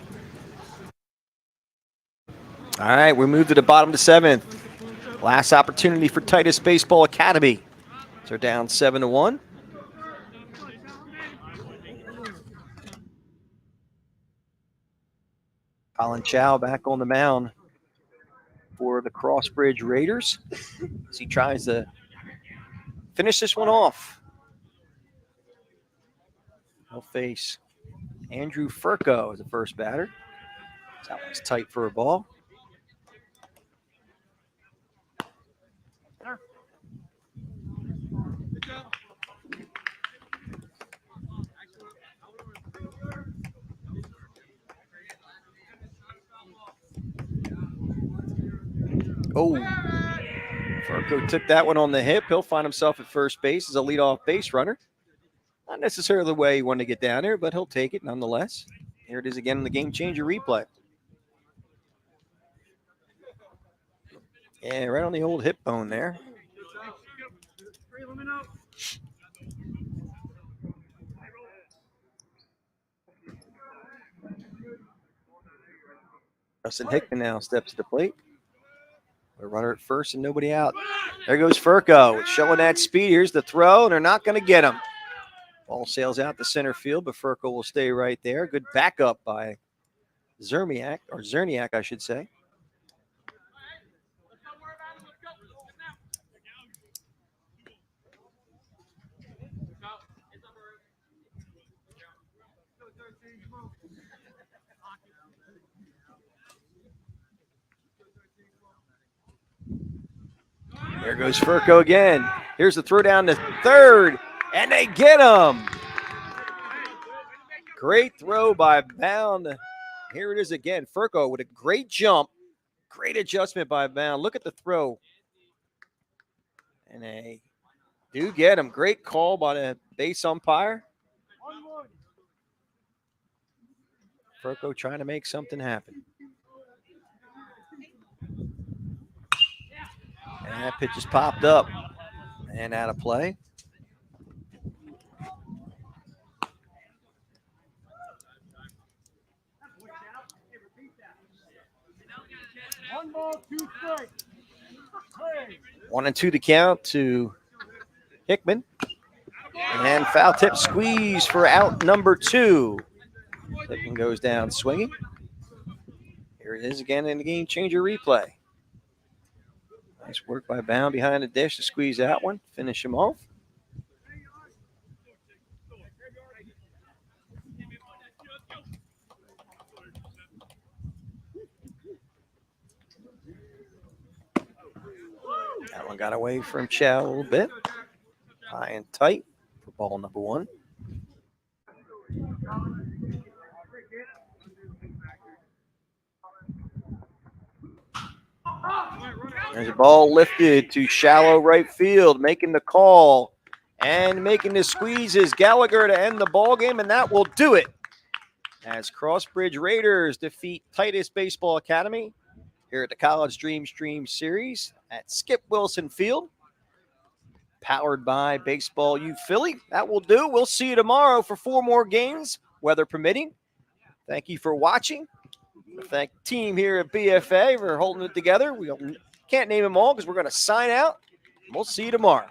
A: All right, we move to the bottom of the 7th. Last opportunity for Titus Baseball Academy. They're down 7-1. Colin Chow back on the mound for the CrossBridge Raiders as he tries to finish this one off. He'll face Andrew Furco as the first batter. That one's tight for a ball. Oh, Furco took that one on the hip. He'll find himself at first base as a leadoff base runner. Not necessarily the way he wanted to get down there, but he'll take it nonetheless. Here it is again in the game changer replay. Yeah, right on the old hip bone there. Justin Hickman now steps to the plate. A runner at first and nobody out. There goes Furco showing that speed. Here's the throw, and they're not going to get him. Ball sails out to center field, but Furco will stay right there. Good backup by Zerniak, I should say. There goes Furco again. Here's the throw down to third, and they get him. Great throw by Bound. Here it is again. Furco with a great jump. Great adjustment by Bound. Look at the throw. And they do get him. Great call by the base umpire. Furco trying to make something happen. And that pitch is popped up and out of play.
B: One ball, 2 strikes.
A: 1-2 the count to Hickman. And foul tip squeeze for out number 2. Hickman goes down swinging. Here it is again in the game changer replay. Nice work by Bound behind the dish to squeeze that one, finish him off. That one got away from Chow a little bit. High and tight for ball number 1. There's a ball lifted to shallow right field, making the call and making the squeezes. Gallagher to end the ball game, and that will do it as CrossBridge Raiders defeat Titus Baseball Academy here at the College Dreamstream Series at Skip Wilson Field, powered by Baseball U Philly. That will do. We'll see you tomorrow for 4 more games, weather permitting. Thank you for watching. Thank the team here at BFA for holding it together. We can't name them all because we're going to sign out. We'll see you tomorrow.